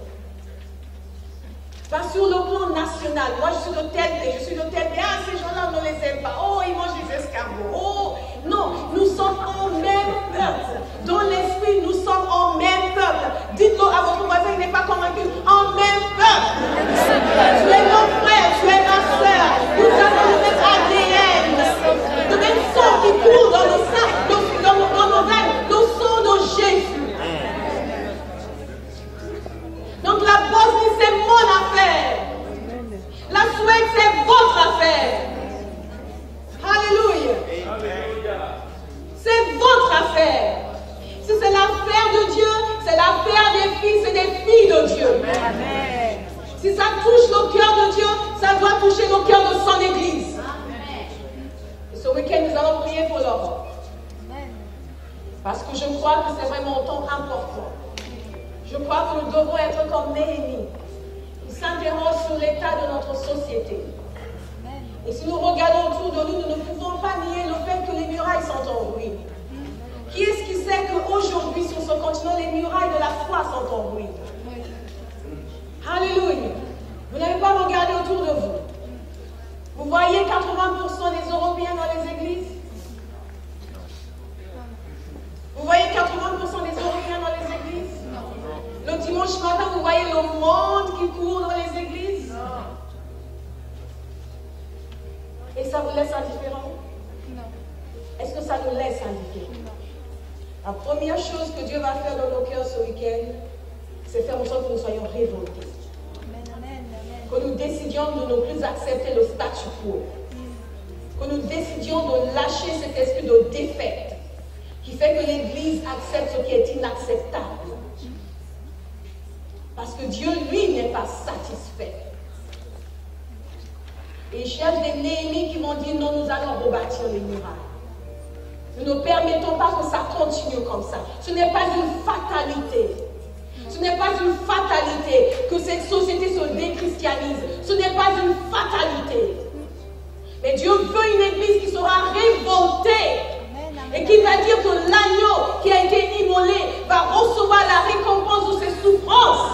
Pas sur le plan national. Moi, je suis de tel pays, je suis de tel pays. Ah, ces gens-là, on ne les aime pas. Oh, ils mangent des escargots. Oh, non, nous sommes en même peuple. Dans l'esprit, nous sommes en même peuple. Dites-le à votre voisin, il n'est pas convaincu. En même peuple. Tu es mon frère, tu es ma soeur. Nous avons le même ADN. Si ça touche le cœur de Dieu, ça doit toucher le cœur de son Église. Et ce week-end, nous allons prier pour l'Europe. Parce que je crois que c'est vraiment un temps important. Je crois que nous devons être comme Néhémie, qui s'interroge sur l'état de notre société. Et si nous regardons autour de nous, nous ne pouvons pas nier le fait que les murailles sont en ruine. Qui est-ce qui sait qu'aujourd'hui, sur ce continent, les murailles de la foi sont en ruine? Alléluia. Vous n'avez pas regardé autour de vous. Vous voyez 80% des Européens dans les églises? Vous voyez 80% des Européens dans les églises? Le dimanche matin, vous voyez le monde qui court dans les églises? Et ça vous laisse indifférent? Non. Est-ce que ça nous laisse indifférents? La première chose que Dieu va faire dans nos cœurs ce week-end, c'est faire en sorte que nous soyons révoltés. Que nous décidions de ne plus accepter le statu quo. Que nous décidions de lâcher cet esprit de défaite qui fait que l'Église accepte ce qui est inacceptable. Parce que Dieu, lui, n'est pas satisfait. Et il cherche des Néhémies qui vont dire non, nous allons rebâtir les murailles. Nous ne permettons pas que ça continue comme ça. Ce n'est pas une fatalité. Ce n'est pas une fatalité que cette société se déchristianise. Ce n'est pas une fatalité. Mais Dieu veut une église qui sera révoltée. Et qui va dire que l'agneau qui a été immolé va recevoir la récompense de ses souffrances.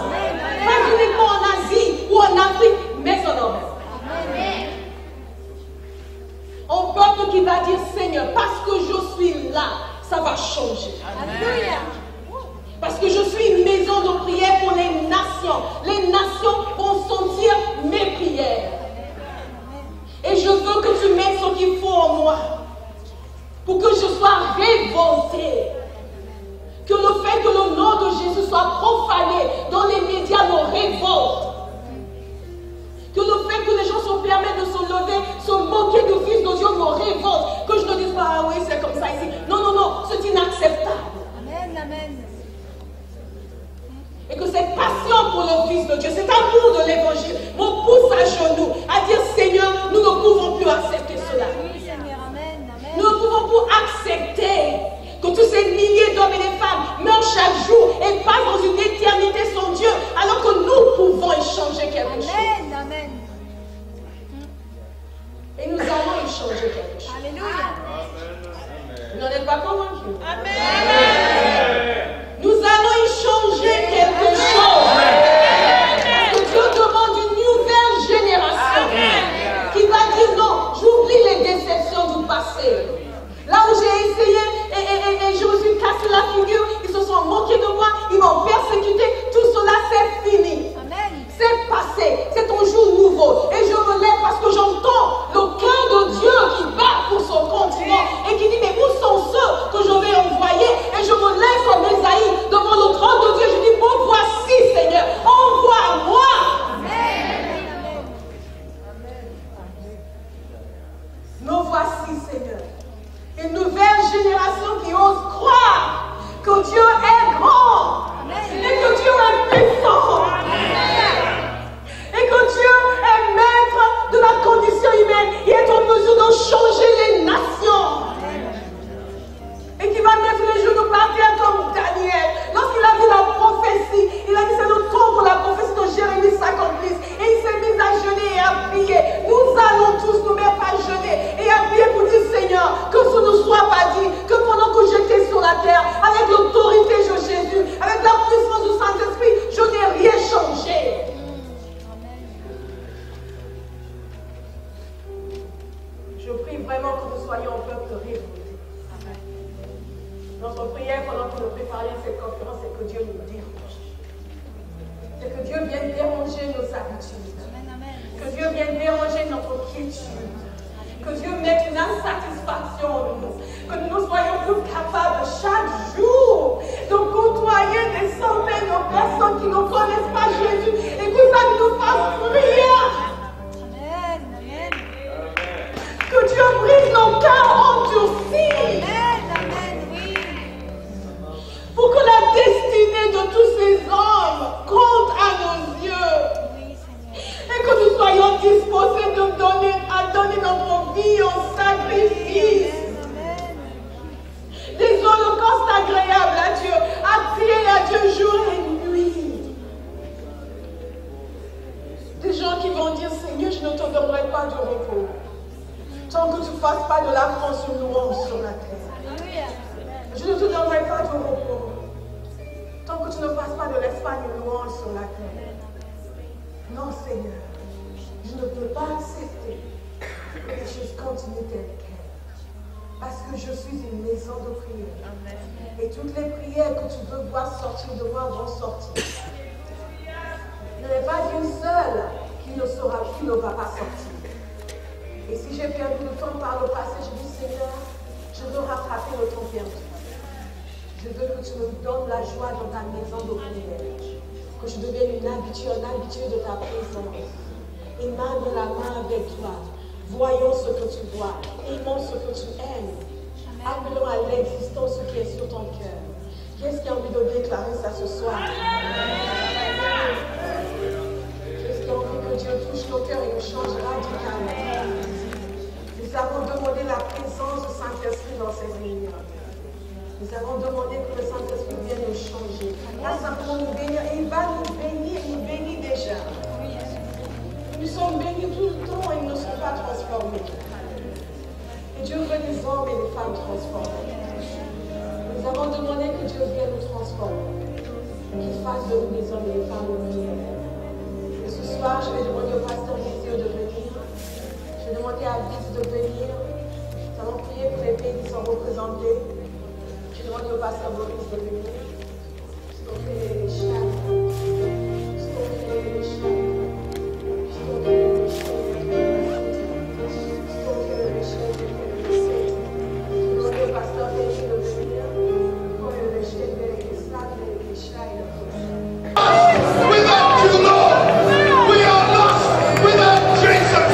Pas uniquement en Asie ou en Afrique, mais en Europe. Un peuple qui va dire Seigneur, parce que je suis là, ça va changer. Alléluia. Parce que je suis une maison de prière pour les nations. Les nations vont sentir mes prières. Et je veux que tu mettes ce qu'il faut en moi. Pour que je sois révoltée. Que le fait que le nom de Jésus soit profané dans les médias me révolte. Que le fait que les gens se permettent de se lever, se moquer du Fils de Dieu me révolte. Que je ne dise pas, ah oui, c'est comme ça ici. Non, non, non, c'est inacceptable. Amen, amen. Et que cette passion pour le Fils de Dieu, cet amour de l'Évangile me pousse à genoux, à dire Seigneur, nous ne pouvons plus accepter cela. Oui, Seigneur, amen, amen. Nous ne pouvons plus accepter que tous ces milliers d'hommes et de femmes meurent chaque jour et passent dans une éternité sans Dieu, alors que nous pouvons y changer quelque chose. Amen, amen. Et nous allons y changer quelque chose. Alléluia. Vous n'en êtes pas convaincus? Amen. Nous allons y changer quelque chose. Parce que Dieu demande une nouvelle génération qui va dire non, j'oublie les déceptions du passé. Là où j'ai essayé et je me suis cassé la figure, ils se sont moqués de moi, ils m'ont persécuté, tout cela c'est fini. C'est passé, c'est un jour nouveau. Et je me lève parce que j'entends le cœur de Dieu qui bat pour son continent et qui dit mais où sont ceux que je vais envoyer? Et je me lève comme Esaïe devant le trône de Dieu. Je dis me voici Seigneur, envoie-moi. Me voici Seigneur. Une nouvelle génération qui ose croire que Dieu est grand et que Dieu est puissant. Et que Dieu est maître de la condition humaine et est en mesure de changer les nations. Et qui va mettre les genoux par terre comme Daniel. Lorsqu'il a vu la prophétie, il a dit c'est le temps pour la prophétie de Jérémie s'accomplisse. Et il s'est mis à jeûner et à prier. Nous allons tous nous mettre à jeûner et à prier pour dire Seigneur, que ce ne soit pas dit que pendant que j'étais sur la terre, avec l'autorité de Jésus, avec la puissance du Saint-Esprit, je n'ai rien changé. Je prie vraiment que nous soyons un peuple révolté. Notre prière pendant que nous préparions cette conférence, c'est que Dieu nous dérange. C'est que Dieu vienne déranger nos habitudes. Que Dieu vienne déranger notre quiétude. Que Dieu mette une insatisfaction en nous. Que nous soyons plus capables chaque jour de côtoyer des centaines de personnes qui ne connaissent pas Jésus et que ça nous fasse prier. Que Dieu brise nos cœurs endurcis. Pour que la destinée de tous ces hommes compte à nos pas de repos. Tant que tu ne fasses pas de la France une louange sur la terre. Je ne te donnerai pas de repos. Tant que tu ne fasses pas de l'Espagne une louange sur la terre. Non, Seigneur, je ne peux pas accepter que les choses continuent telles quelles. Parce que je suis une maison de prière. Et toutes les prières que tu veux voir sortir de moi vont sortir. Il n'y en a pas d'une seule qui ne va pas sortir. Et si j'ai perdu le temps par le passé, je dis Seigneur, je veux rattraper le temps perdu. Je veux que tu me donnes la joie dans ta maison de prière. Que je devienne une habituée de ta présence. Et main dans la main avec toi. Voyons ce que tu vois. Aimons ce que tu aimes. Appelons à l'existence ce qui est sur ton cœur. Qui est-ce qui a envie de déclarer ça ce soir? Qui est-ce qui a envie que Dieu touche nos cœurs et nous change radicalement? Nous avons demandé la présence du Saint-Esprit dans ces réunions. Nous avons demandé que le Saint-Esprit vienne nous changer. Pas simplement nous bénir. Et il va nous bénir, il nous bénit déjà. Nous sommes bénis tout le temps et nous ne sommes pas transformés. Et Dieu veut des hommes et des femmes transformés. Nous avons demandé que Dieu vienne nous transformer. Qu'il fasse de nous des hommes et des femmes de prière. Et ce soir, je vais demander au pasteur Eliseo de venir. Je vais demander à Vite de venir. Nous allons prier pour les pays qui sont représentés. Je vais demander au pasteur Boris de venir. Stopper les chats. Stopper les chats. Without you, Lord, we are lost. Without Jesus.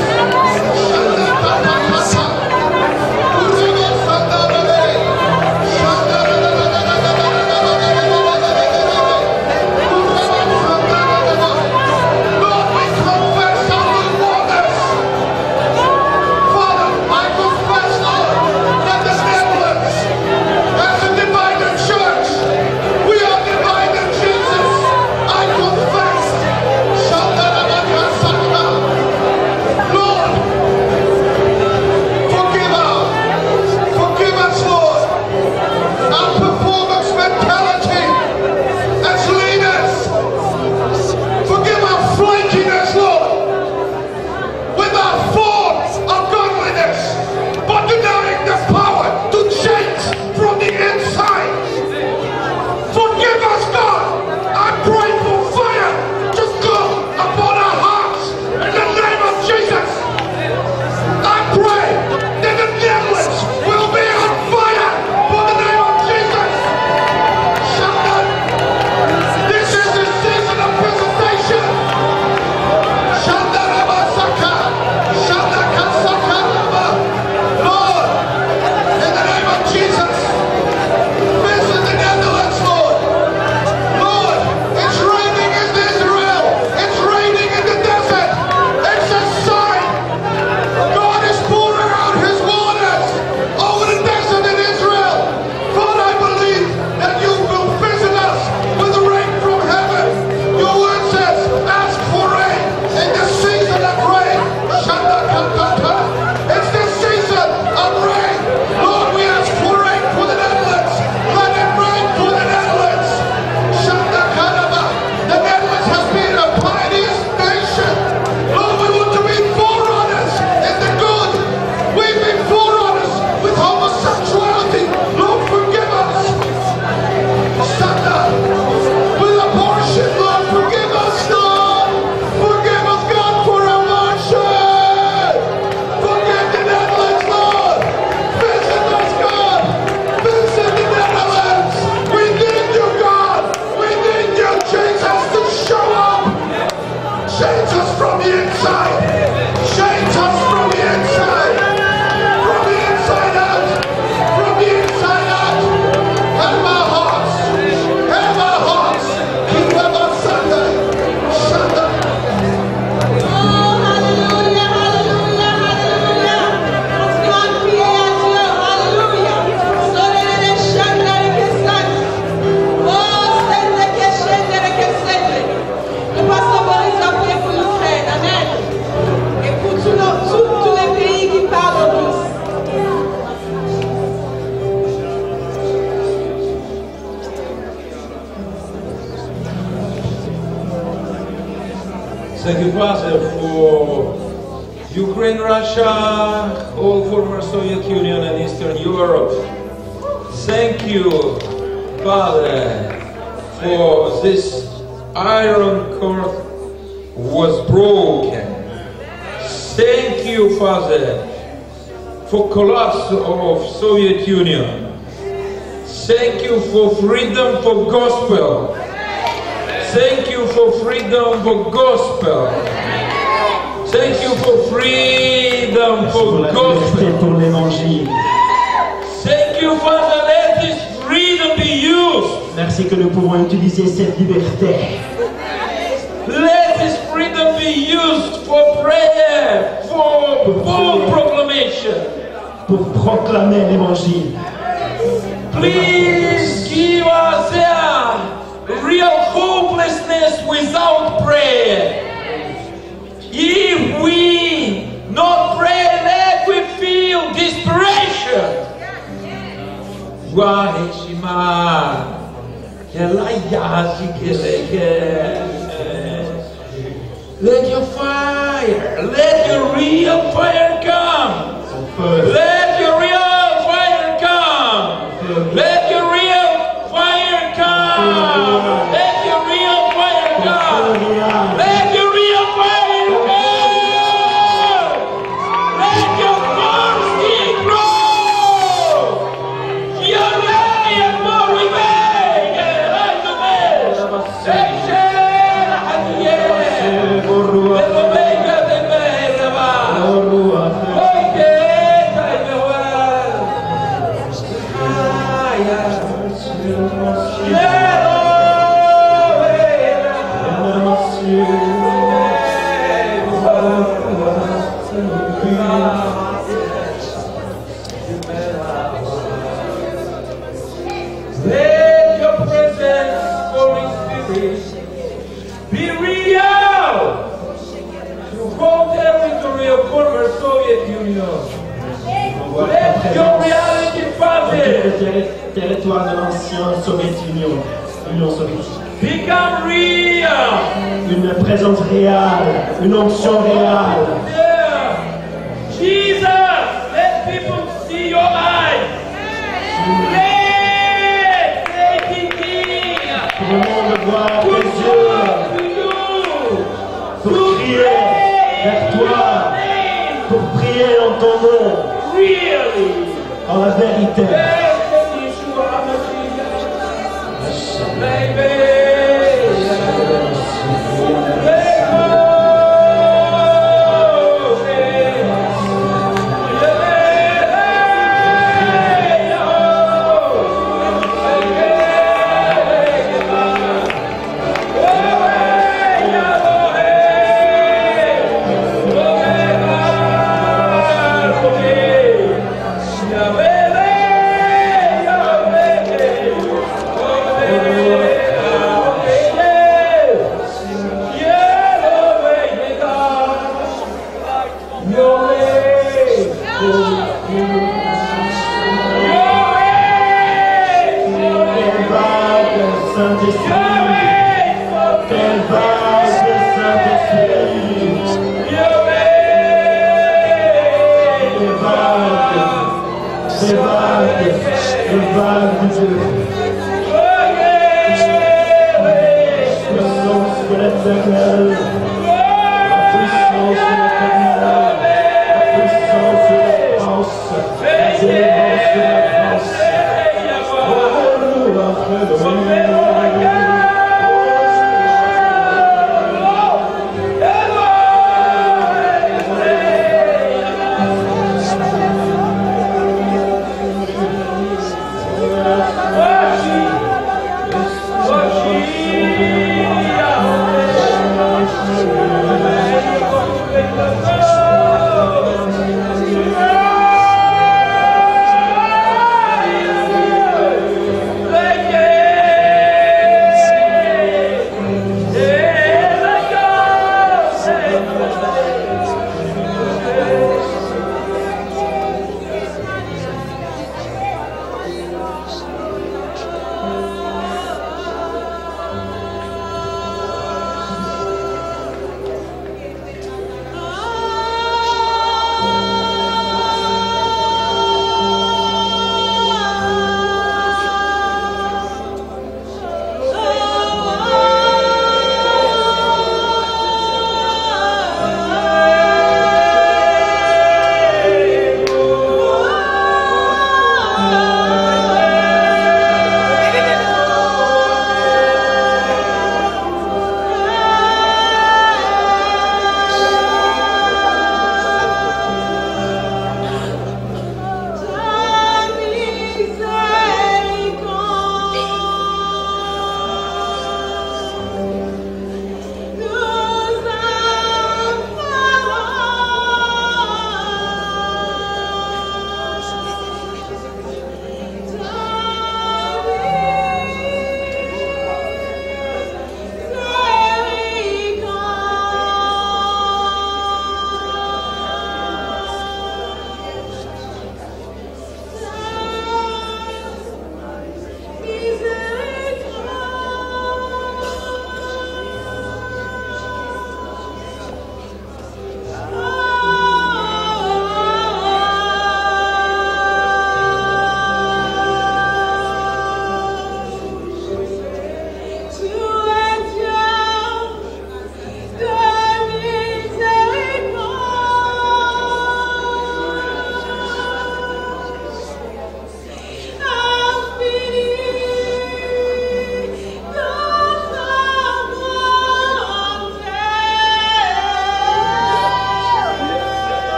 Thank you, Father, for Ukraine, Russia, all former Soviet Union and Eastern Europe. Thank you, Father, for this iron cord was broken. Thank you, Father, for collapse of Soviet Union. Thank you for freedom for gospel. Thank you for freedom for gospel. Thank you for freedom for gospel. Pour l'évangile. Thank you, Father, let this freedom be used. Merci que nous pouvons utiliser cette liberté. Let this freedom be used for prayer, for full proclamation. Pour proclamer l'évangile. Please give us real hopelessness without prayer. If we not pray, let we feel desperation. Let your fire, let your real fire come. Let your real fire come. Let your real fire come. Let your real fire come. Let your real fire come. Let your mercy grow. Your way and more we make. Right to me. Let your presence, Holy Spirit, be real to whole territory of former Soviet Union. Let your reality, Father, Territoire de l'ancien Soviet Union, Union soviétique. become real. Une présence réelle, une onction réelle. Yeah. Jesus, let people see your eyes. Let they Que le monde voit tes yeux pour crier vers toi, pour prier en ton nom, really. en la vérité.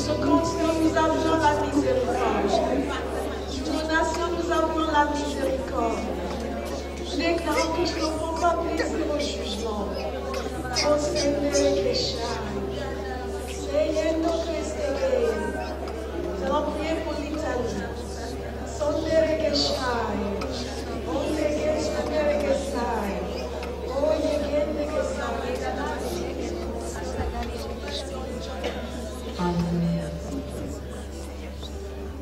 ce continent, nous avions la miséricorde. Nos nations, nous avions la miséricorde. Je déclare que je ne prends pas plaisir au jugement. Oh Seigneur, nous allons prier pour l'Italie. Hallelujah.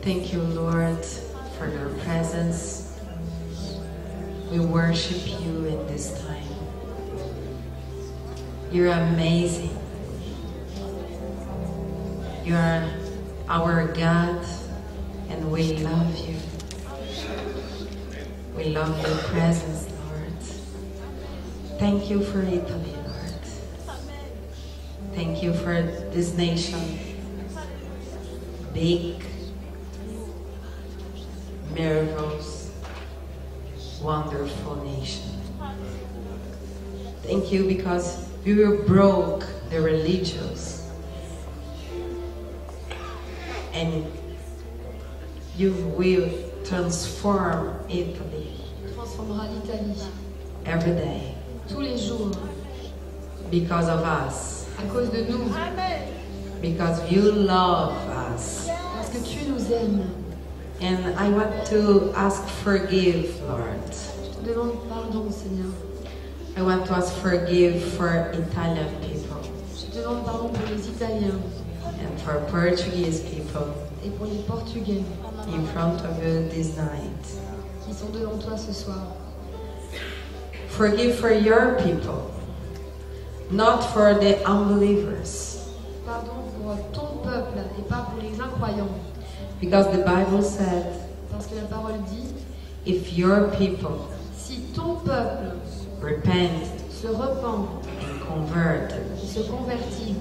Thank you, Lord, for your presence. We worship you in this time. You're amazing. You are our God, and we love you. We love your presence, Lord. Thank you for Italy, Lord. Thank you for this nation. Big, marvelous, wonderful nation. Thank you because you broke the religions and you will transform Italy Transformera l'Italie every day tous les jours because of us, à cause de nous, because you love us. parce que tu nous aimes. And I want to ask forgive, Lord. Je te demande pardon, Seigneur. I want to ask forgive for Italian people Je te demande pardon pour les Italiens and for Portuguese people et pour les Portugais in front of you this night. qui sont devant toi ce soir. Forgive for your people, not for the unbelievers. Pardon pour ton peuple et pas pour les incroyants. Because the Bible said, Parce que la parole dit, if your people si ton peuple repent se repent and convert, et se convertit,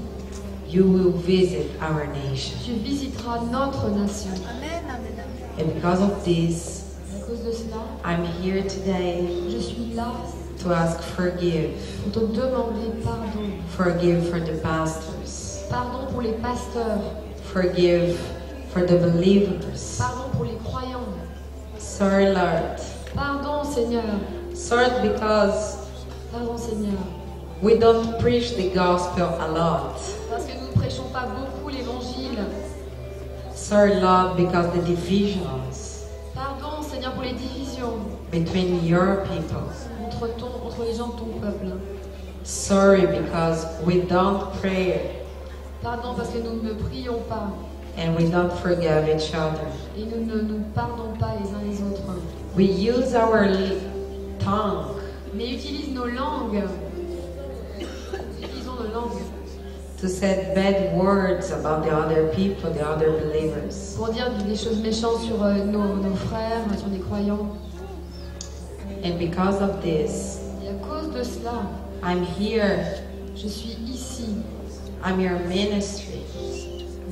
you will visit our nation. tu visiteras notre nation. Amen, amen, amen. And because of this, À cause de cela, I'm here today je suis là to ask forgive. pour te demander pardon. Forgive for the pastors. Pardon pour les pasteurs. Forgive for the believers. Pardon pour les croyants. Sorry, Lord. Pardon, Seigneur. Sorry because Pardon, Seigneur. we don't preach the gospel a lot. Parce que nous ne prêchons pas beaucoup l'évangile. Sorry, Lord, because the divisions Pardon, Seigneur, pour les divisions between your people. entre les gens de ton peuple. Sorry because we don't pray Pardon parce que nous ne prions pas and we don't forgive each other. et nous ne nous pardonnons pas les uns les autres. We use our tongue Mais utilise nos langues. Utilisons nos langues to say bad words about the other people, the other believers. pour dire des choses méchantes sur nos frères, sur les croyants. And because of this, Et à cause de cela, I'm here. je suis ici, I'm your ministry.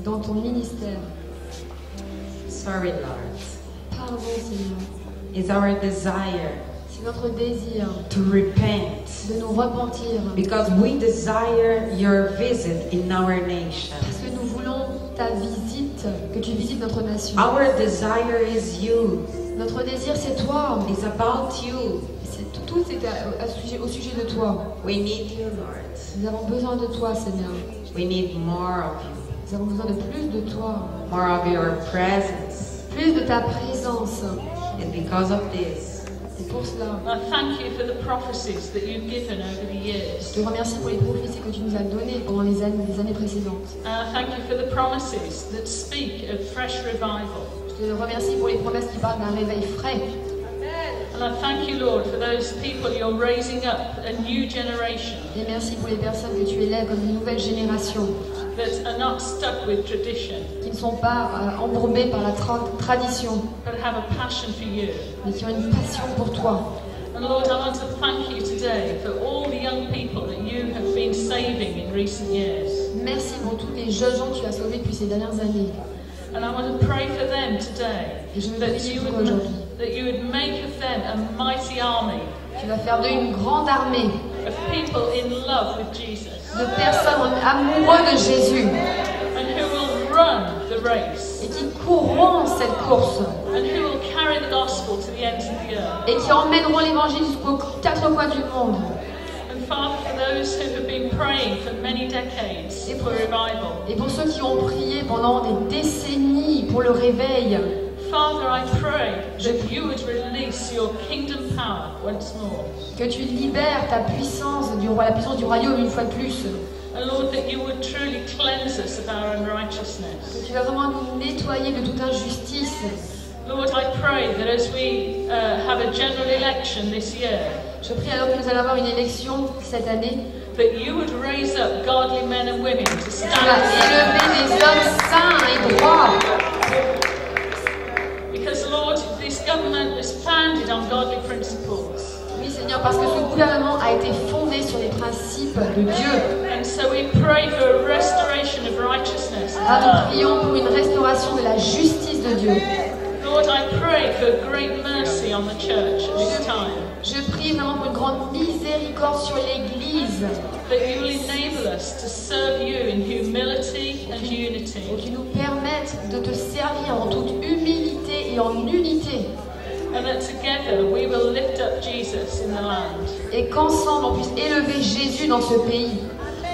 dans ton ministère. Sorry, Lord. Pardon, Seigneur. It's our desire C'est notre désir to repent de nous repentir. because we desire your visit in our nation. Parce que nous voulons ta visite, que tu visites notre nation. Our desire is you. Notre désir, c'est toi. It's about you. Tout est au sujet de toi. We need you, Lord. Nous avons besoin de toi, Seigneur. We need more of you, Nous avons besoin de plus de toi. more of your presence. Plus de ta présence. And because of this, Et pour cela, I thank you for the prophecies that you've given over the je years. te remercie pour les prophéties que tu nous as données pendant les années précédentes. And I thank you for the promises that speak of fresh revival. Je te remercie pour les promesses qui parlent d'un réveil frais. And I thank you, Lord, for those people you're raising up, a new generation Et merci pour les personnes que tu élèves comme une nouvelle génération, that are not stuck with tradition, qui ne sont pas embourbées par la tradition, but have a passion for you. mais qui ont une passion pour toi. And Lord, I want to thank you today for all the young people that you have been saving in recent years. Merci pour tous les jeunes gens que tu as sauvés depuis ces dernières années. And I want to pray for them today, Et je me that prie you pour eux would, aujourd'hui. that you would make of them a mighty army Tu vas faire d'eux une grande armée of people in love with Jesus, de personnes amoureux de Jésus and who will run the race et qui courront cette course and who will carry the gospel to the ends of the earth. et qui emmèneront l'évangile jusqu'aux quatre coins du monde. And Father, for those who have been praying for many decades for revival, Et pour ceux qui ont prié pendant des décennies pour le réveil, Father, I pray that you would release your kingdom power once more. que tu libères ta puissance du roi, la puissance du royaume une fois de plus. And Lord, that you would truly cleanse us of our Que unrighteousness. tu vas vraiment nous nettoyer de toute injustice. Lord, I pray that as we have a general election this year, Je prie alors que nous allons avoir une élection cette année. that you would raise up godly men and women to Tu stand vas élever des hommes saints et droits. because, Lord, this government was founded on godly principles. Oui, Seigneur, parce que ce gouvernement a été fondé sur les principes de Dieu. And so we pray for a restoration of righteousness. Ah, nous prions pour une restauration de la justice de Dieu. Lord, I pray for great mercy on the church at this time. Je prie vraiment pour une grande miséricorde sur l'Église. That you will enable us to serve you in humility and unity. Et qui nous permette de te servir en toute humilité et en unité. And that together we will lift up Jesus in the land. Et qu'ensemble on puisse élever Jésus dans ce pays.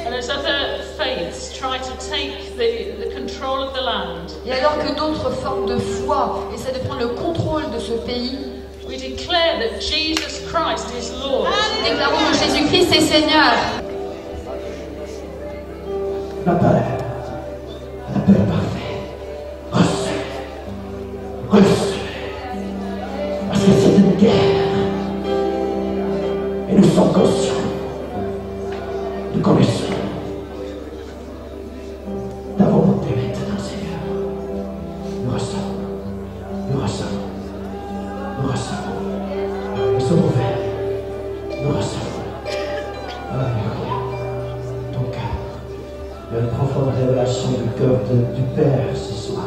And as other faiths try to take the control of the land, Et alors que d'autres formes de foi essaient de prendre le contrôle de ce pays, we declare that Jesus Christ is Lord. nous déclarons que Jésus-Christ est Seigneur. La paix parfaite. Recevez. Parce que c'est une guerre. Et nous sommes conscients. Nous connaissons ta volonté maintenant, Seigneur. Nous recevons. Nous sommes ouverts. Nous recevons. Alléluia. Ton cœur. Il y a une profonde révélation du cœur du Père ce soir.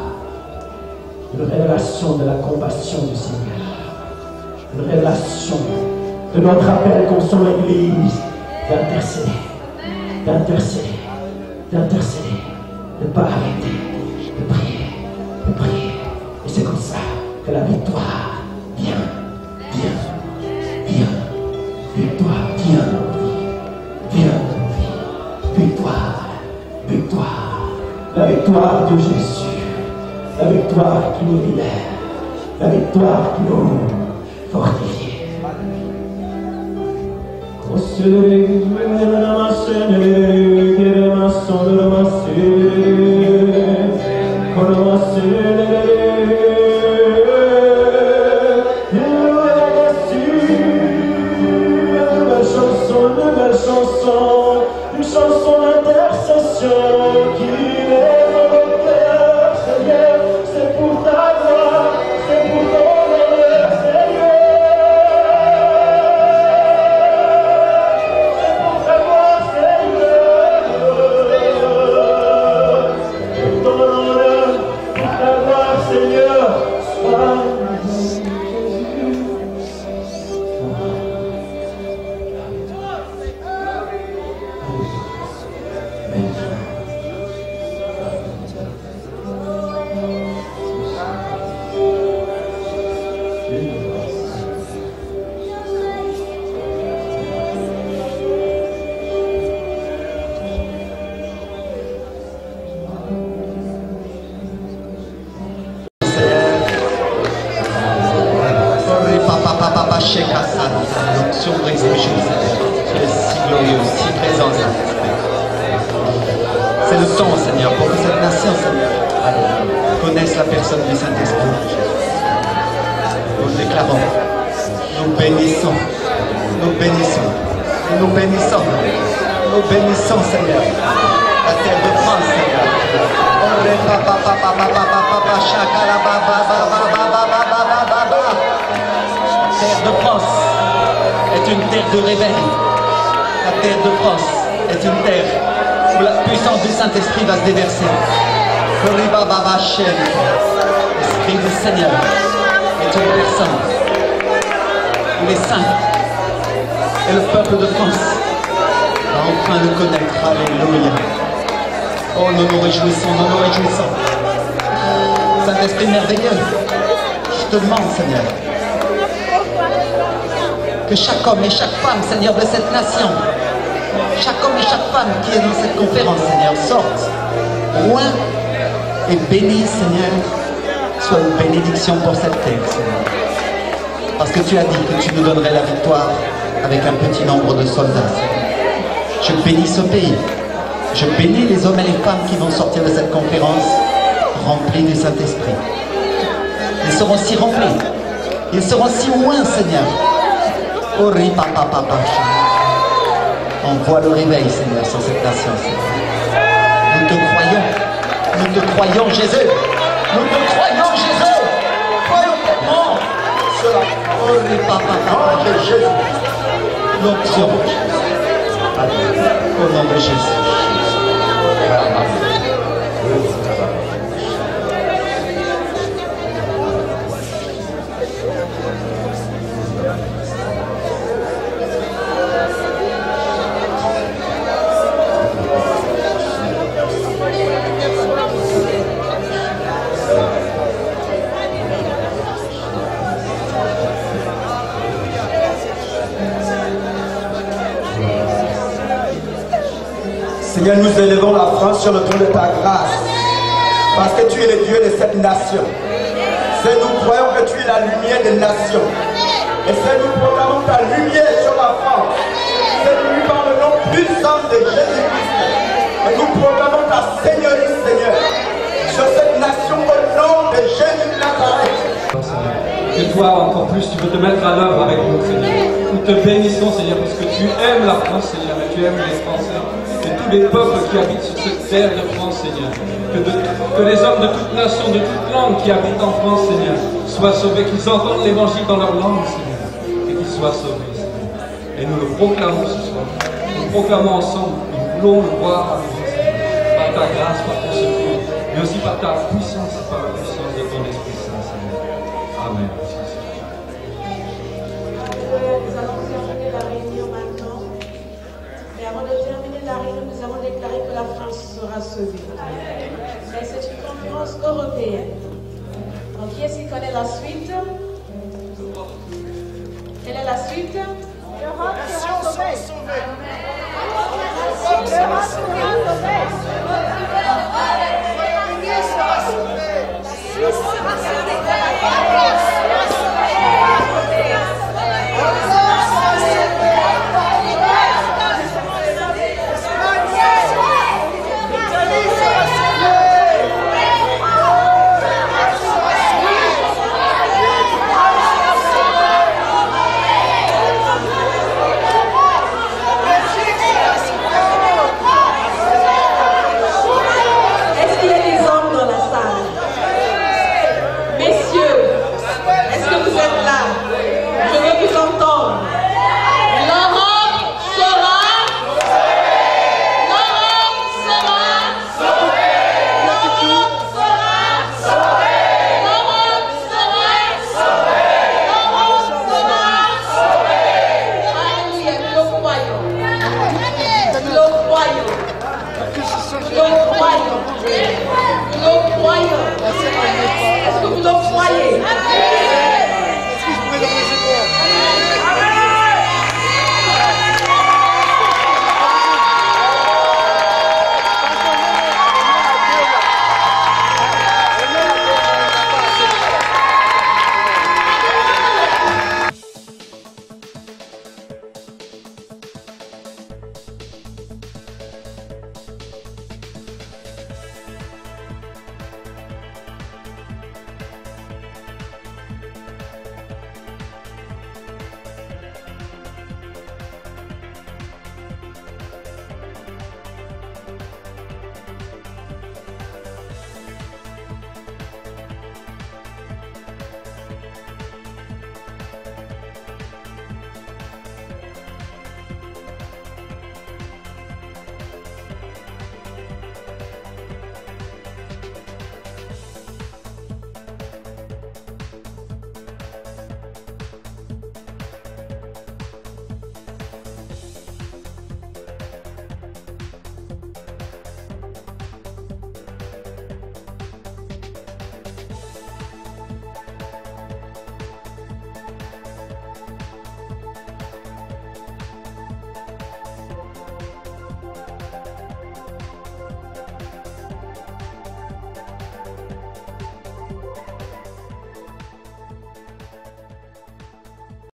Une révélation de la compassion du Seigneur. Une révélation de notre appel comme son Église d'intercéder, de ne pas arrêter, de prier. Et c'est comme ça que la victoire vient. Victoire vient dans nos vies. Victoire. La victoire de Jésus. La victoire qui nous libère. La victoire qui nous fortifie. Une chanson d'intercession qui lève nos cœurs, Seigneur, c'est pour ta gloire, c'est pour ton honneur, Seigneur. C'est pour ta gloire, Seigneur. Pour ton honneur, pour ta gloire, Seigneur. Sois l'onction brise les choses. Tu es si glorieux, si présent. C'est le temps, Seigneur, pour que cette nation, Seigneur, connaisse la personne du Saint-Esprit. Nous déclarons, nous bénissons, Seigneur, la terre de France, Seigneur. La terre de France est une terre de réveil. La terre de France est une terre où la puissance du Saint-Esprit va se déverser. L'Esprit du Seigneur est une personne où les saints et le peuple de France va enfin le connaître. Alléluia. Oh, nous nous réjouissons, nous nous réjouissons. Saint-Esprit merveilleux, je te demande, Seigneur, que chaque homme et chaque femme, Seigneur, de cette nation, chaque homme et chaque femme qui est dans cette conférence, Seigneur, sorte loin et bénisse, Seigneur, soit une bénédiction pour cette terre, Seigneur. Parce que tu as dit que tu nous donnerais la victoire avec un petit nombre de soldats, Seigneur. Je bénis ce pays. Je bénis les hommes et les femmes qui vont sortir de cette conférence remplis du Saint-Esprit. Ils seront si remplis. Ils seront si loin, Seigneur. Ori papa papa. Envoie le réveil, Seigneur, sur cette nation, Seigneur. Nous te croyons. Nous te croyons, Jésus. Nous te croyons, Jésus. Croyons tellement cela. Ori papa papa. Jésus. L'onction. Au nom de Jésus. Seigneur, nous élevons la France sur le trône de ta grâce, parce que tu es le Dieu de cette nation. Seigneur, nous croyons que tu es la lumière des nations. Et Seigneur, nous proclamons ta lumière sur la France. Seigneur, par le nom puissant de Jésus-Christ. Et nous proclamons ta Seigneurie, Seigneur, sur cette nation au nom de Jésus de Nazareth. Que toi, encore plus, tu veux te mettre à l'œuvre avec nous, Seigneur. Nous te bénissons, Seigneur, parce que tu aimes la France, Seigneur, et tu aimes les Français. Que tous les peuples qui habitent sur cette terre de France, Seigneur, que les hommes de toute nation, de toute langue qui habitent en France, Seigneur, soient sauvés, qu'ils entendent l'évangile dans leur langue, Seigneur, et qu'ils soient sauvés, Seigneur. Et nous le proclamons ce soir. Nous le proclamons ensemble. Nous voulons le voir arriver, Seigneur, par ta grâce, par ton secours, mais aussi par ta puissance et par la puissance de ton Esprit Saint, Seigneur. Amen. Nous allons terminer la réunion maintenant. Mais avant de terminer la réunion, nous avons déclaré que la France sera sauvée. Mais c'est une conférence européenne. Donc, qui est-ce qui connaît la suite? Quelle est la suite? L'Europe sera sauvée. L'Europe sera sauvée. La Suisse sera Est-ce que vous le croyez?